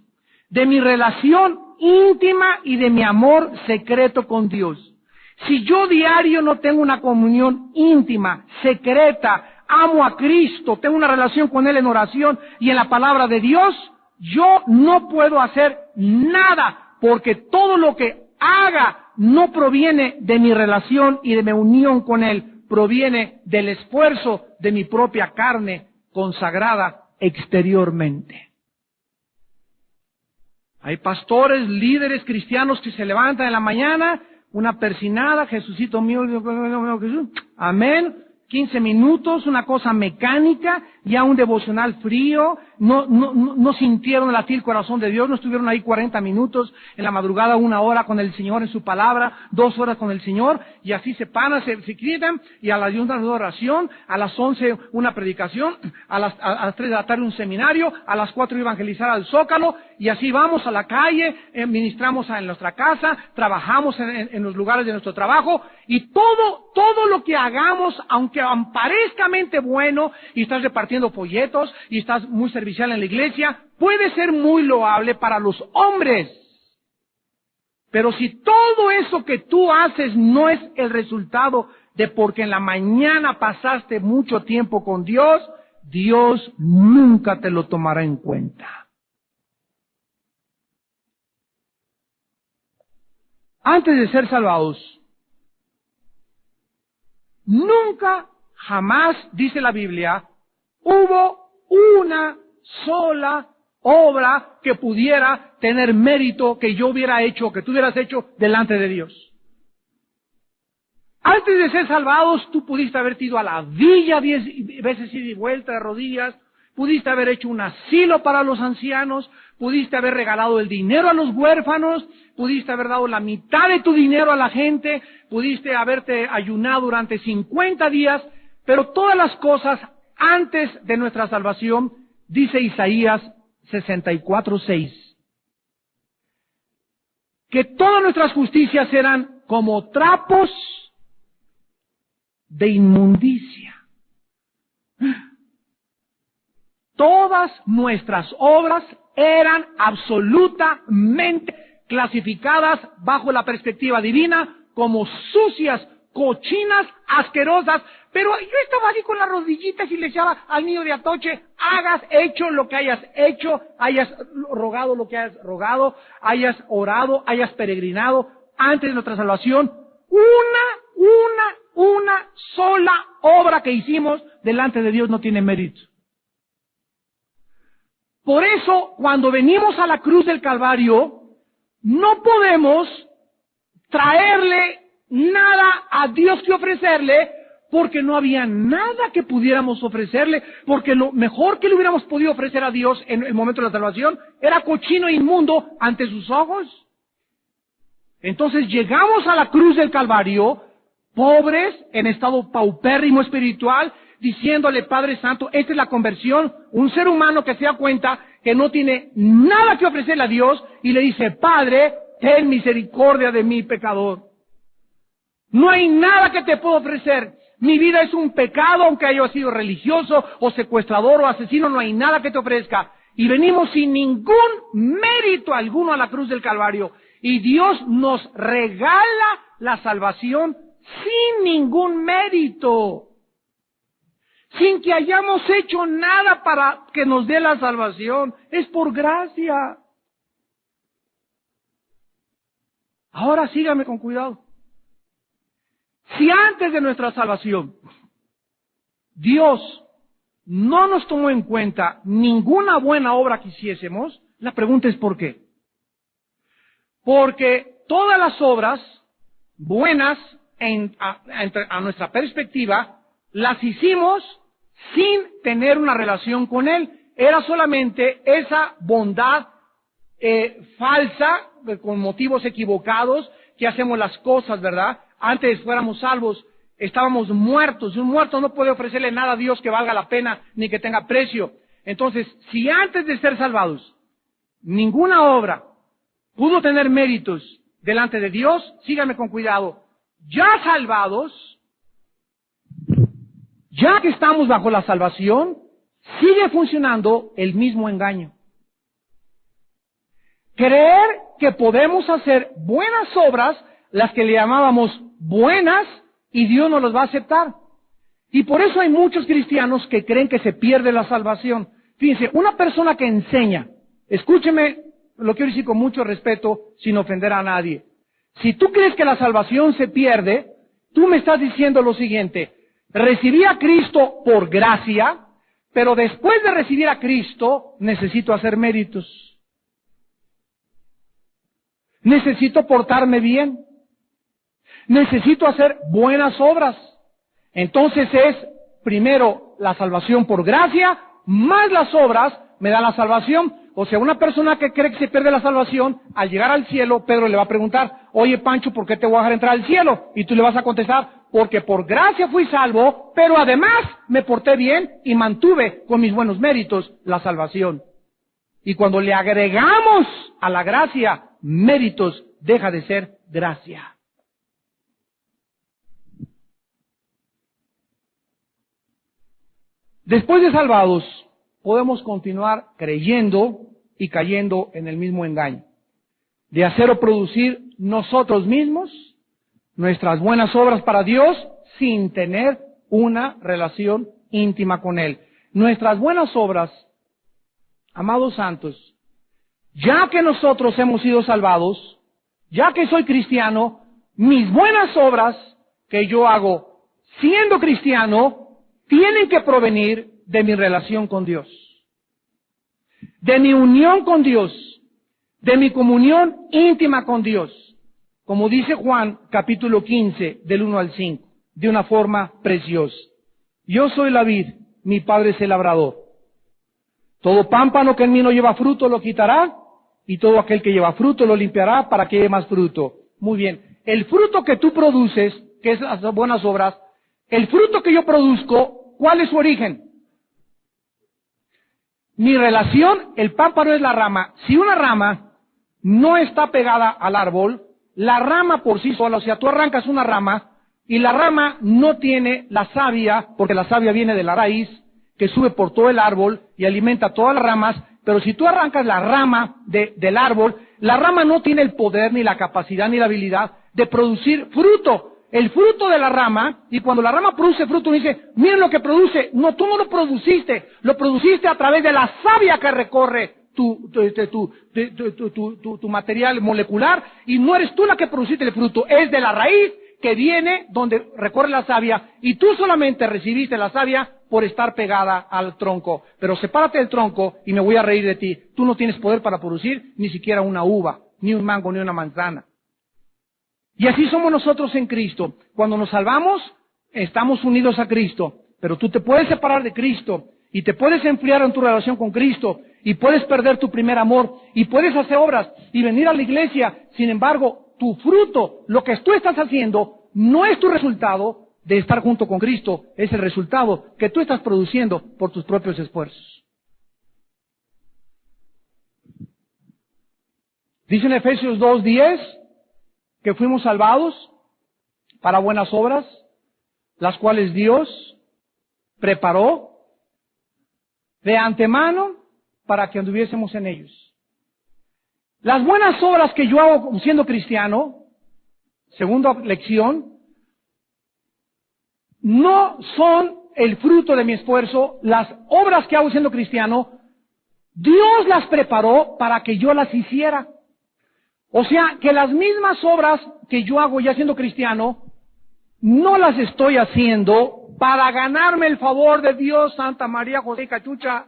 de mi relación íntima y de mi amor secreto con Dios. Si yo diario no tengo una comunión íntima, secreta, amo a Cristo, tengo una relación con Él en oración y en la palabra de Dios, yo no puedo hacer nada, porque todo lo que haga no proviene de mi relación y de mi unión con Él, proviene del esfuerzo de mi propia carne consagrada exteriormente. Hay pastores, líderes cristianos que se levantan en la mañana, una persinada, Jesucito mío, Jesús, amén, 15 minutos, una cosa mecánica, ya un devocional frío, no sintieron el latir corazón de Dios, no estuvieron ahí 40 minutos, en la madrugada 1 hora con el Señor en su palabra, 2 horas con el Señor, y así se paran, se quitan, y a las 1 una oración, a las 11 una predicación, a las 3 de la tarde un seminario, a las 4 evangelizar al Zócalo, y así vamos a la calle, ministramos en nuestra casa, trabajamos en los lugares de nuestro trabajo, y todo lo que hagamos, aunque parezcamente bueno, y estás repartiendo folletos, y estás muy servicial en la iglesia, puede ser muy loable para los hombres. Pero si todo eso que tú haces no es el resultado de porque en la mañana pasaste mucho tiempo con Dios, Dios nunca te lo tomará en cuenta. Antes de ser salvados, nunca, jamás, dice la Biblia, hubo una sola obra que pudiera tener mérito que yo hubiera hecho, que tú hubieras hecho delante de Dios. Antes de ser salvados, tú pudiste haberte ido a la villa 10 veces ida y vuelta de rodillas, pudiste haber hecho un asilo para los ancianos, pudiste haber regalado el dinero a los huérfanos, pudiste haber dado la mitad de tu dinero a la gente, pudiste haberte ayunado durante 50 días, pero todas las cosas antes de nuestra salvación, dice Isaías 64:6, que todas nuestras justicias eran como trapos de inmundicia. Todas nuestras obras eran absolutamente clasificadas bajo la perspectiva divina como sucias, cochinas, asquerosas, pero yo estaba así con las rodillitas y le echaba al niño de Atoche, hagas hecho lo que hayas hecho, hayas rogado lo que hayas rogado, hayas orado, hayas peregrinado antes de nuestra salvación, una sola obra que hicimos delante de Dios no tiene mérito. Por eso, cuando venimos a la cruz del Calvario, no podemos traerle nada a Dios que ofrecerle, porque no había nada que pudiéramos ofrecerle, porque lo mejor que le hubiéramos podido ofrecer a Dios en el momento de la salvación era cochino e inmundo ante sus ojos. Entonces llegamos a la cruz del Calvario, pobres, en estado paupérrimo espiritual, diciéndole, Padre Santo, esta es la conversión, un ser humano que se da cuenta que no tiene nada que ofrecerle a Dios, y le dice, Padre, ten misericordia de mí, pecador. No hay nada que te puedo ofrecer. Mi vida es un pecado, aunque haya sido religioso, o secuestrador, o asesino, no hay nada que te ofrezca. Y venimos sin ningún mérito alguno a la cruz del Calvario. Y Dios nos regala la salvación sin ningún mérito. Sin que hayamos hecho nada para que nos dé la salvación. Es por gracia. Ahora sígame con cuidado. Si antes de nuestra salvación Dios no nos tomó en cuenta ninguna buena obra que hiciésemos, la pregunta es ¿por qué? Porque todas las obras buenas a nuestra perspectiva las hicimos sin tener una relación con Él. Era solamente esa bondad falsa, con motivos equivocados, que hacemos las cosas, ¿verdad? Antes fuéramos salvos, estábamos muertos, y un muerto no puede ofrecerle nada a Dios que valga la pena, ni que tenga precio. Entonces, si antes de ser salvados, ninguna obra pudo tener méritos delante de Dios, síganme con cuidado, ya salvados, ya que estamos bajo la salvación, sigue funcionando el mismo engaño. Creer que podemos hacer buenas obras, las que le llamábamos buenas, y Dios no los va a aceptar. Y por eso hay muchos cristianos que creen que se pierde la salvación. Fíjense, una persona que enseña, escúcheme, lo quiero decir con mucho respeto, sin ofender a nadie. Si tú crees que la salvación se pierde, tú me estás diciendo lo siguiente: recibí a Cristo por gracia, pero después de recibir a Cristo, necesito hacer méritos. Necesito portarme bien. Necesito hacer buenas obras. Entonces es, primero, la salvación por gracia, más las obras, me da la salvación. O sea, una persona que cree que se pierde la salvación, al llegar al cielo, Pedro le va a preguntar, oye Pancho, ¿por qué te voy a dejar entrar al cielo? Y tú le vas a contestar, porque por gracia fui salvo, pero además me porté bien y mantuve con mis buenos méritos la salvación. Y cuando le agregamos a la gracia méritos, deja de ser gracia. Después de salvados, podemos continuar creyendo y cayendo en el mismo engaño, de hacer o producir nosotros mismos nuestras buenas obras para Dios sin tener una relación íntima con Él. Nuestras buenas obras, amados santos, ya que nosotros hemos sido salvados, ya que soy cristiano, mis buenas obras que yo hago siendo cristiano tienen que provenir de mi relación con Dios, de mi unión con Dios, de mi comunión íntima con Dios, como dice Juan capítulo 15 del 1 al 5, de una forma preciosa. Yo soy la vid, mi Padre es el labrador. Todo pámpano que en mí no lleva fruto lo quitará, y todo aquel que lleva fruto lo limpiará para que lleve más fruto. Muy bien, el fruto que tú produces, que es las buenas obras, el fruto que yo produzco, ¿cuál es su origen? Mi relación, el pámpano es la rama. Si una rama no está pegada al árbol, la rama por sí sola, o sea, tú arrancas una rama y la rama no tiene la savia, porque la savia viene de la raíz, que sube por todo el árbol y alimenta todas las ramas, pero si tú arrancas la rama del árbol, la rama no tiene el poder, ni la capacidad, ni la habilidad de producir fruto. El fruto de la rama, y cuando la rama produce fruto, uno dice, miren lo que produce. No, tú no lo produciste a través de la savia que recorre tu material molecular, y no eres tú la que produciste el fruto, es de la raíz que viene donde recorre la savia, y tú solamente recibiste la savia por estar pegada al tronco. Pero sepárate del tronco y me voy a reír de ti. Tú no tienes poder para producir ni siquiera una uva, ni un mango, ni una manzana. Y así somos nosotros en Cristo. Cuando nos salvamos, estamos unidos a Cristo. Pero tú te puedes separar de Cristo y te puedes enfriar en tu relación con Cristo y puedes perder tu primer amor y puedes hacer obras y venir a la iglesia. Sin embargo, tu fruto, lo que tú estás haciendo, no es tu resultado de estar junto con Cristo, es el resultado que tú estás produciendo por tus propios esfuerzos. Dice en Efesios 2:10 que fuimos salvados para buenas obras, las cuales Dios preparó de antemano para que anduviésemos en ellos. Las buenas obras que yo hago siendo cristiano, segunda lección, no son el fruto de mi esfuerzo. Las obras que hago siendo cristiano, Dios las preparó para que yo las hiciera. O sea, que las mismas obras que yo hago ya siendo cristiano, no las estoy haciendo para ganarme el favor de Dios, Santa María, José y Cachucha.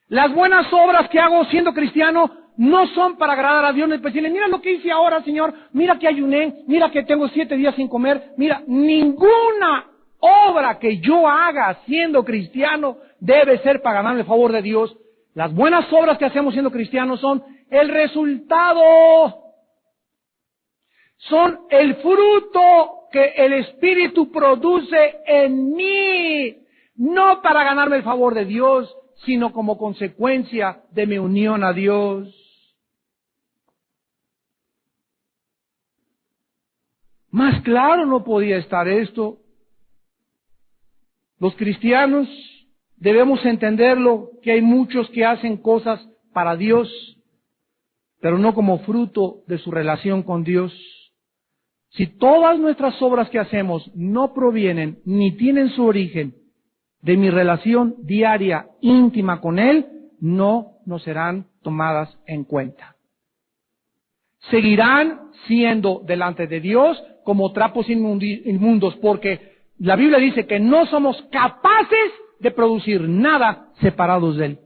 Las buenas obras que hago siendo cristiano no son para agradar a Dios, ni para decirle, mira lo que hice ahora, Señor, mira que ayuné, mira que tengo 7 días sin comer, mira, ninguna obra que yo haga siendo cristiano debe ser para ganarme el favor de Dios. Las buenas obras que hacemos siendo cristianos son el resultado, son el fruto que el Espíritu produce en mí, no para ganarme el favor de Dios, sino como consecuencia de mi unión a Dios. Más claro no podía estar esto. Los cristianos debemos entenderlo, que hay muchos que hacen cosas para Dios, pero no como fruto de su relación con Dios. Si todas nuestras obras que hacemos no provienen ni tienen su origen de mi relación diaria, íntima con Él, no nos serán tomadas en cuenta. Seguirán siendo delante de Dios como trapos inmundos, porque la Biblia dice que no somos capaces de producir nada separados de Él.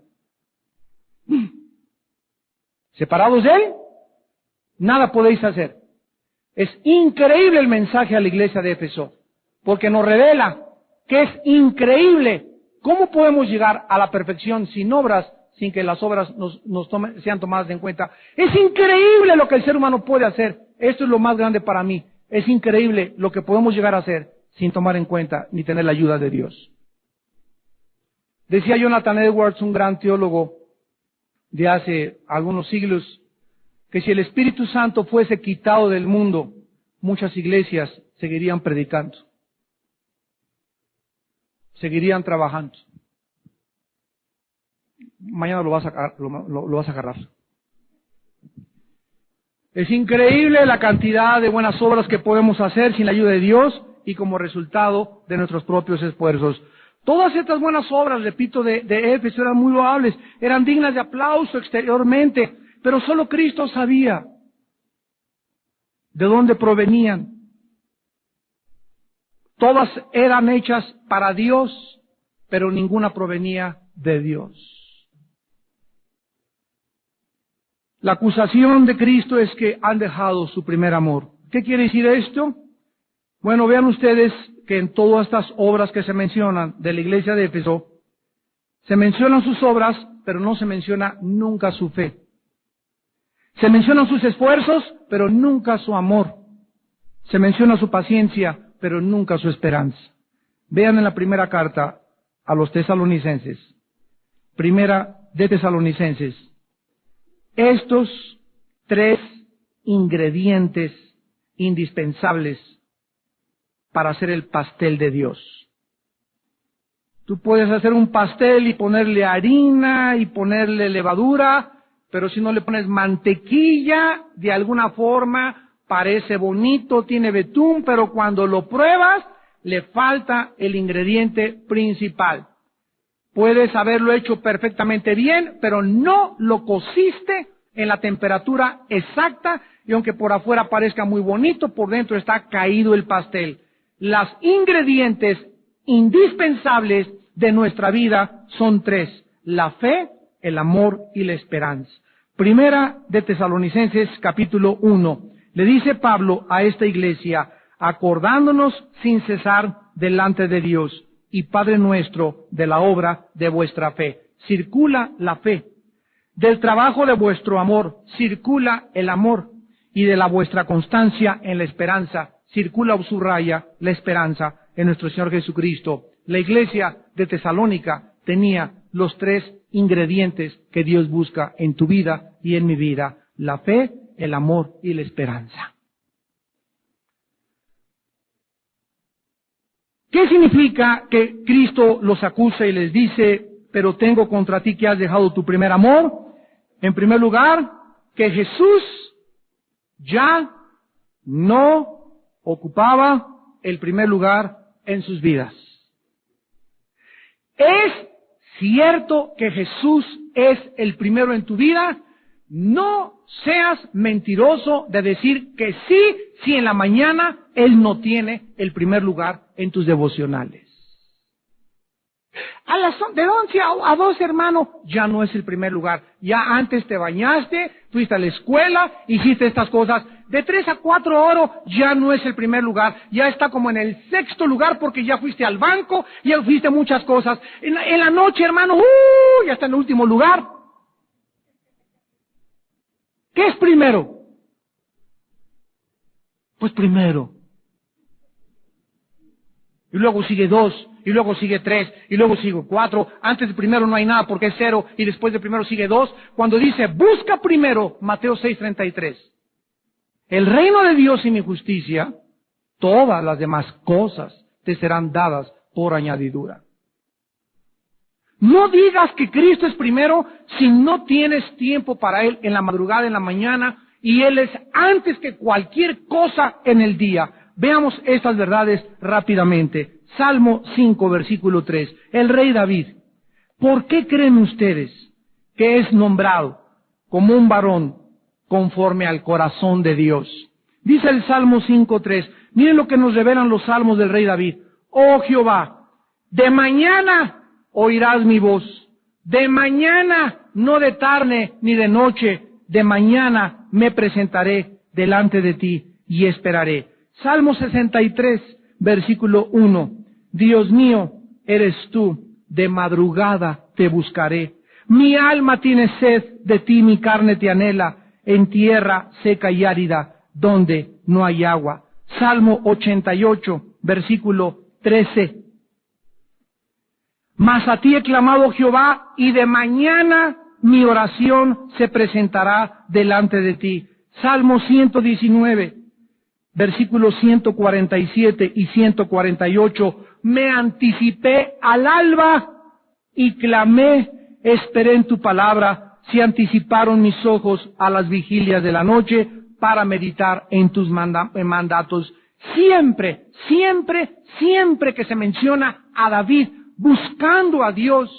Separados de Él, nada podéis hacer. Es increíble el mensaje a la iglesia de Éfeso, porque nos revela que es increíble cómo podemos llegar a la perfección sin obras, sin que las obras sean tomadas en cuenta. Es increíble lo que el ser humano puede hacer. Esto es lo más grande para mí. Es increíble lo que podemos llegar a hacer sin tomar en cuenta ni tener la ayuda de Dios. Decía Jonathan Edwards, un gran teólogo de hace algunos siglos, que si el Espíritu Santo fuese quitado del mundo, muchas iglesias seguirían predicando, seguirían trabajando. Mañana lo vas a agarrar. Es increíble la cantidad de buenas obras que podemos hacer sin la ayuda de Dios y como resultado de nuestros propios esfuerzos. Todas estas buenas obras, repito, de Éfeso eran muy loables, eran dignas de aplauso exteriormente, pero solo Cristo sabía de dónde provenían. Todas eran hechas para Dios, pero ninguna provenía de Dios. La acusación de Cristo es que han dejado su primer amor. ¿Qué quiere decir esto? Bueno, vean ustedes que en todas estas obras que se mencionan de la iglesia de Éfeso, se mencionan sus obras, pero no se menciona nunca su fe. Se mencionan sus esfuerzos, pero nunca su amor. Se menciona su paciencia, pero nunca su esperanza. Vean en la primera carta a los tesalonicenses. Primera de Tesalonicenses. Estos 3 ingredientes indispensables para hacer el pastel de Dios. Tú puedes hacer un pastel y ponerle harina y ponerle levadura, pero si no le pones mantequilla, de alguna forma parece bonito, tiene betún, pero cuando lo pruebas, le falta el ingrediente principal. Puedes haberlo hecho perfectamente bien, pero no lo cociste en la temperatura exacta, y aunque por afuera parezca muy bonito, por dentro está caído el pastel. Los ingredientes indispensables de nuestra vida son 3: la fe, el amor y la esperanza. Primera de Tesalonicenses, capítulo 1. Le dice Pablo a esta iglesia, acordándonos sin cesar delante de Dios y Padre nuestro de la obra de vuestra fe. Circula la fe. Del trabajo de vuestro amor, circula el amor. y de la vuestra constancia en la esperanza. Circula o subraya la esperanza en nuestro Señor Jesucristo. La iglesia de Tesalónica tenía los tres ingredientes que Dios busca en tu vida y en mi vida: la fe, el amor y la esperanza. ¿Qué significa que Cristo los acusa y les dice, pero tengo contra ti que has dejado tu primer amor? En primer lugar, que Jesús ya no ocupaba el primer lugar en sus vidas. ¿Es cierto que Jesús es el primero en tu vida? No seas mentiroso de decir que sí, si en la mañana Él no tiene el primer lugar en tus devocionales. De 11 a 12, hermano, ya no es el primer lugar. Ya antes te bañaste, fuiste a la escuela, hiciste estas cosas. De 3 a 4 horas ya no es el primer lugar. Ya está como en el sexto lugar porque ya fuiste al banco, ya fuiste a muchas cosas. En la noche, hermano, ya está en el último lugar. ¿Qué es primero? Pues primero. Y luego sigue 2, y luego sigue 3, y luego sigue 4. Antes del primero no hay nada porque es 0, y después del primero sigue 2. Cuando dice, busca primero, Mateo 6:33, el reino de Dios y mi justicia, todas las demás cosas te serán dadas por añadidura. No digas que Cristo es primero si no tienes tiempo para Él en la madrugada, en la mañana, y Él es antes que cualquier cosa en el día. Veamos estas verdades rápidamente. Salmo 5, versículo 3. El rey David. ¿Por qué creen ustedes que es nombrado como un varón conforme al corazón de Dios? Dice el Salmo 5:3. Miren lo que nos revelan los salmos del rey David. Oh Jehová, de mañana oirás mi voz. De mañana, no de tarde ni de noche, de mañana me presentaré delante de ti y esperaré. Salmo 63, versículo 1. Dios mío, eres tú, de madrugada te buscaré. Mi alma tiene sed de ti, mi carne te anhela, en tierra seca y árida, donde no hay agua. Salmo 88, versículo 13. Mas a ti he clamado, Jehová, y de mañana mi oración se presentará delante de ti. Salmo 119, versículos 147 y 148. Me anticipé al alba y clamé, esperé en tu palabra. Se anticiparon mis ojos a las vigilias de la noche para meditar en tus mandatos. Siempre, siempre, siempre que se menciona a David buscando a Dios,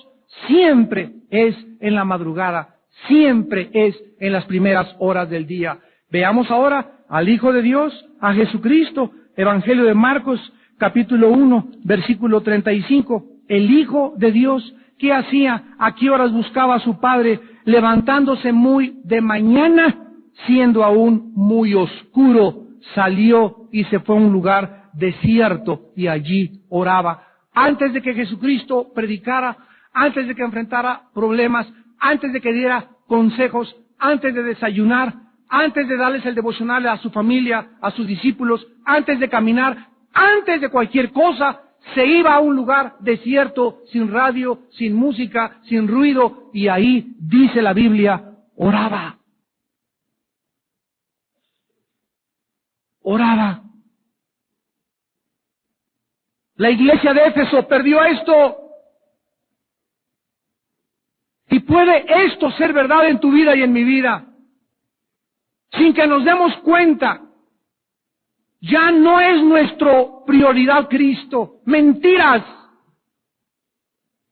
siempre es en la madrugada, siempre es en las primeras horas del día. Veamos ahora al Hijo de Dios, a Jesucristo. Evangelio de Marcos, capítulo 1, versículo 35. El Hijo de Dios, ¿qué hacía? ¿A qué horas buscaba a su Padre? Levantándose muy de mañana, siendo aún muy oscuro, salió y se fue a un lugar desierto y allí oraba. Antes de que Jesucristo predicara, antes de que enfrentara problemas, antes de que diera consejos, antes de desayunar, antes de darles el devocional a su familia, a sus discípulos, antes de caminar, antes de cualquier cosa, se iba a un lugar desierto, sin radio, sin música, sin ruido, y ahí, dice la Biblia, oraba. Oraba. La iglesia de Éfeso perdió esto. Y puede esto ser verdad en tu vida y en mi vida. Sin que nos demos cuenta, ya no es nuestra prioridad Cristo. Mentiras.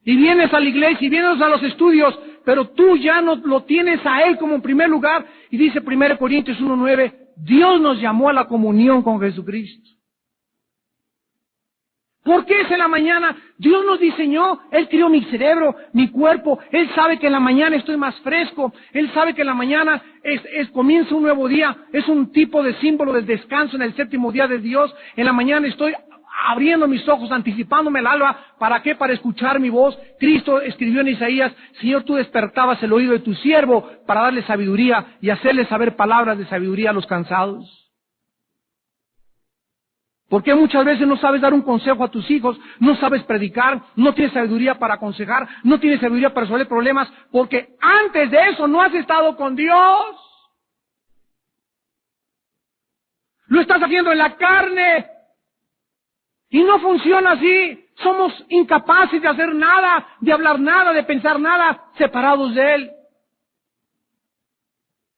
Y vienes a la iglesia y vienes a los estudios, pero tú ya no lo tienes a Él como en primer lugar. Y dice 1 Corintios 1:9, Dios nos llamó a la comunión con Jesucristo. ¿Por qué es en la mañana? Dios nos diseñó, Él crió mi cerebro, mi cuerpo, Él sabe que en la mañana estoy más fresco, Él sabe que en la mañana comienza un nuevo día, es un tipo de símbolo del descanso en el séptimo día de Dios. En la mañana estoy abriendo mis ojos, anticipándome el alba. ¿Para qué? Para escuchar mi voz. Cristo escribió en Isaías: Señor, tú despertabas el oído de tu siervo para darle sabiduría y hacerle saber palabras de sabiduría a los cansados. ¿Por qué muchas veces no sabes dar un consejo a tus hijos? No sabes predicar, no tienes sabiduría para aconsejar, no tienes sabiduría para resolver problemas, porque antes de eso no has estado con Dios. Lo estás haciendo en la carne. Y no funciona así. Somos incapaces de hacer nada, de hablar nada, de pensar nada, separados de Él.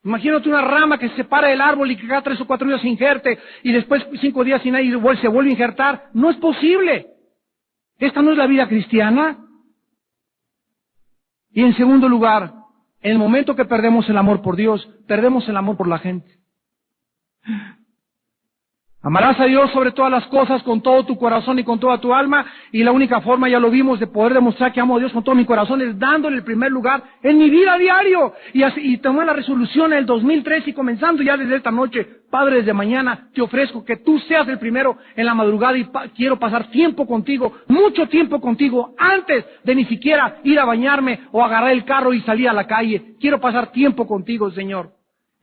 Imagínate una rama que se separa del árbol y que cada 3 o 4 días se injerte y después 5 días sin aire se vuelve a injertar. No es posible. Esta no es la vida cristiana. Y en segundo lugar, en el momento que perdemos el amor por Dios, perdemos el amor por la gente. Amarás a Dios sobre todas las cosas, con todo tu corazón y con toda tu alma, y la única forma, ya lo vimos, de poder demostrar que amo a Dios con todo mi corazón es dándole el primer lugar en mi vida diario. Y tomé la resolución en el 2003 y comenzando ya desde esta noche: Padre, desde mañana te ofrezco que tú seas el primero en la madrugada y quiero pasar tiempo contigo, mucho tiempo contigo, antes de ni siquiera ir a bañarme o agarrar el carro y salir a la calle. Quiero pasar tiempo contigo, Señor.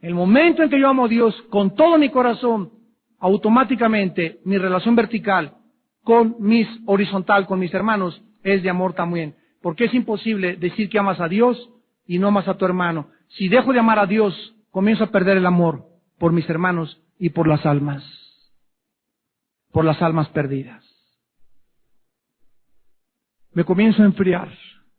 El momento en que yo amo a Dios con todo mi corazón, automáticamente mi relación vertical con horizontal con mis hermanos es de amor también. Porque es imposible decir que amas a Dios y no amas a tu hermano. Si dejo de amar a Dios, comienzo a perder el amor por mis hermanos y por las almas perdidas. Me comienzo a enfriar.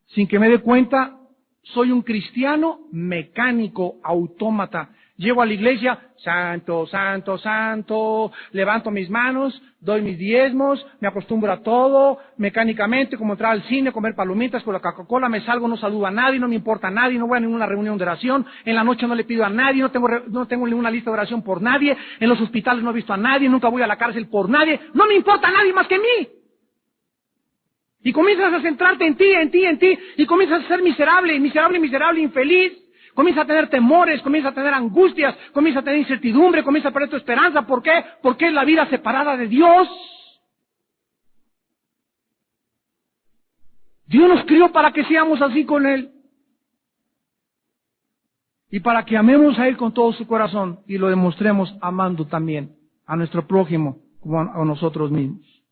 Sin que me dé cuenta, soy un cristiano mecánico, autómata. Llego a la iglesia, santo, santo, santo, levanto mis manos, doy mis diezmos, me acostumbro a todo, mecánicamente, como entrar al cine, comer palomitas con la Coca-Cola, me salgo, no saludo a nadie, no me importa a nadie, no voy a ninguna reunión de oración, en la noche no le pido a nadie, no tengo ninguna lista de oración por nadie, en los hospitales no he visto a nadie, nunca voy a la cárcel por nadie, no me importa a nadie más que mí. Y comienzas a centrarte en ti, y comienzas a ser miserable, infeliz. Comienza a tener temores, comienza a tener angustias, comienza a tener incertidumbre, comienza a perder tu esperanza. ¿Por qué? Porque es la vida separada de Dios. Dios nos crió para que seamos así con Él. Y para que amemos a Él con todo su corazón y lo demostremos amando también a nuestro prójimo como a nosotros mismos.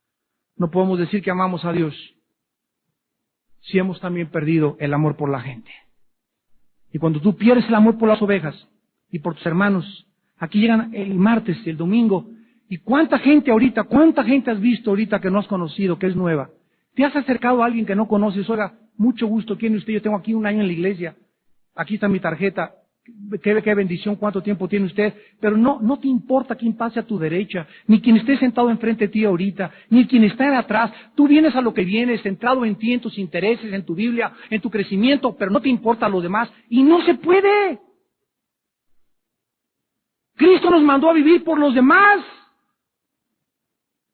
No podemos decir que amamos a Dios si hemos también perdido el amor por la gente. Y cuando tú pierdes el amor por las ovejas y por tus hermanos, aquí llegan el martes y el domingo, y cuánta gente has visto ahorita que no has conocido, que es nueva. Te has acercado a alguien que no conoces: oiga, mucho gusto, ¿quién es usted? Yo tengo aquí 1 año en la iglesia, aquí está mi tarjeta, qué bendición, cuánto tiempo tiene usted, pero no te importa quién pase a tu derecha, ni quien esté sentado enfrente de ti ahorita, ni quien está de atrás. Tú vienes a lo que vienes, centrado en ti, en tus intereses, en tu Biblia, en tu crecimiento, pero no te importa lo demás, y no se puede. Cristo nos mandó a vivir por los demás,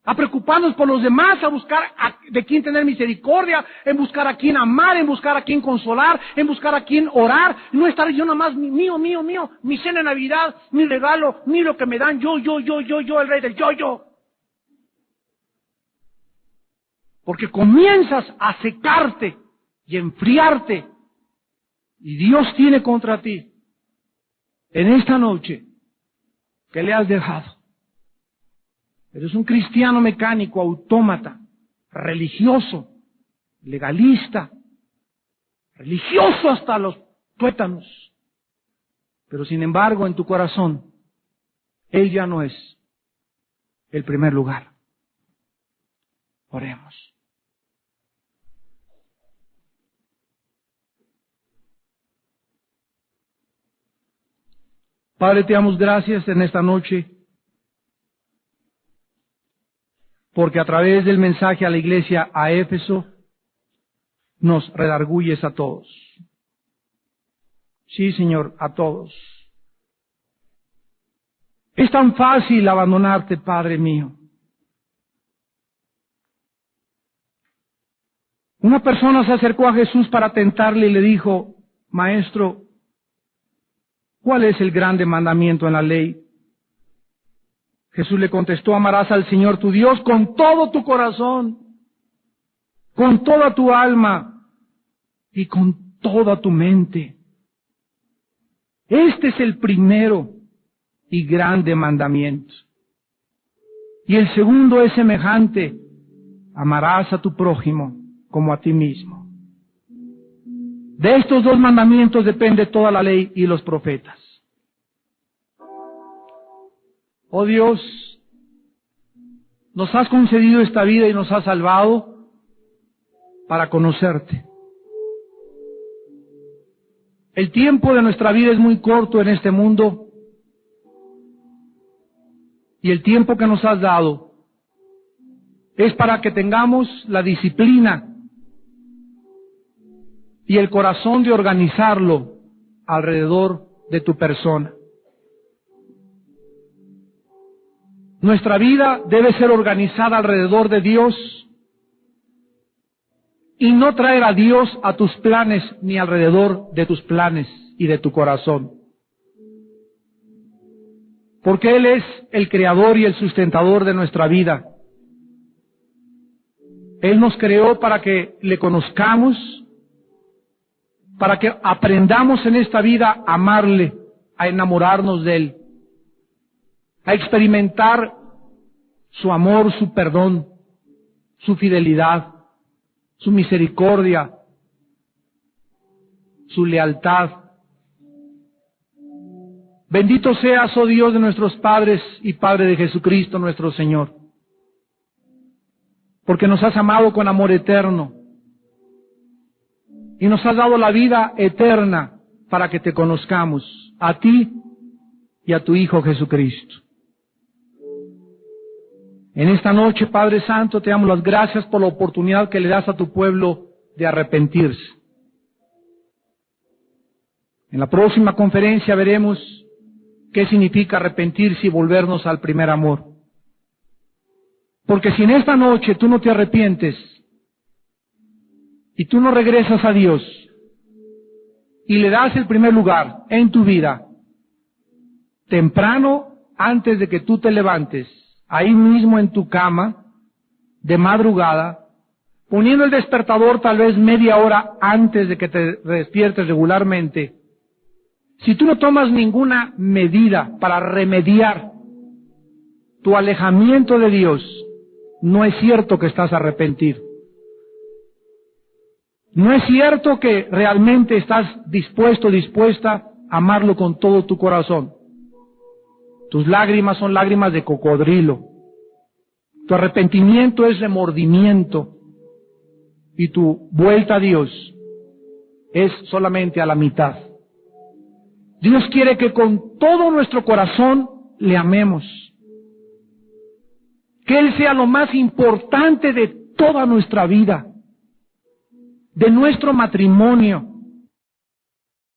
a preocuparnos por los demás, a buscar de quién tener misericordia, en buscar a quién amar, en buscar a quién consolar, en buscar a quién orar, no estar yo nada más mío, mi cena de Navidad, mi regalo, ni lo que me dan, yo, el rey del yo. Porque comienzas a secarte y enfriarte, y Dios tiene contra ti en esta noche que le has dejado. Eres un cristiano mecánico, autómata, religioso, legalista, religioso hasta los tuétanos. Pero sin embargo, en tu corazón, Él ya no es el primer lugar. Oremos. Padre, te damos gracias en esta noche, porque a través del mensaje a la iglesia a Éfeso nos redarguyes a todos. Sí, Señor, a todos. Es tan fácil abandonarte, Padre mío. Una persona se acercó a Jesús para tentarle y le dijo: Maestro, ¿cuál es el grande mandamiento en la ley? Jesús le contestó: amarás al Señor tu Dios con todo tu corazón, con toda tu alma y con toda tu mente. Este es el primero y grande mandamiento. Y el segundo es semejante: amarás a tu prójimo como a ti mismo. De estos dos mandamientos depende toda la ley y los profetas. Oh Dios, nos has concedido esta vida y nos has salvado para conocerte. El tiempo de nuestra vida es muy corto en este mundo, y el tiempo que nos has dado es para que tengamos la disciplina y el corazón de organizarlo alrededor de tu persona. Nuestra vida debe ser organizada alrededor de Dios y no traer a Dios a tus planes ni alrededor de tus planes y de tu corazón. Porque Él es el creador y el sustentador de nuestra vida. Él nos creó para que le conozcamos, para que aprendamos en esta vida a amarle, a enamorarnos de Él, a experimentar su amor, su perdón, su fidelidad, su misericordia, su lealtad. Bendito seas, oh Dios de nuestros padres y Padre de Jesucristo nuestro Señor, porque nos has amado con amor eterno y nos has dado la vida eterna para que te conozcamos, a ti y a tu Hijo Jesucristo. En esta noche, Padre Santo, te damos las gracias por la oportunidad que le das a tu pueblo de arrepentirse. En la próxima conferencia veremos qué significa arrepentirse y volvernos al primer amor. Porque si en esta noche tú no te arrepientes y tú no regresas a Dios y le das el primer lugar en tu vida, temprano, antes de que tú te levantes, ahí mismo en tu cama, de madrugada, poniendo el despertador tal vez media hora antes de que te despiertes regularmente, si tú no tomas ninguna medida para remediar tu alejamiento de Dios, no es cierto que estás arrepentido. No es cierto que realmente estás dispuesto, dispuesta a amarlo con todo tu corazón. Tus lágrimas son lágrimas de cocodrilo. Tu arrepentimiento es remordimiento. Y tu vuelta a Dios es solamente a la mitad. Dios quiere que con todo nuestro corazón le amemos. Que Él sea lo más importante de toda nuestra vida, de nuestro matrimonio,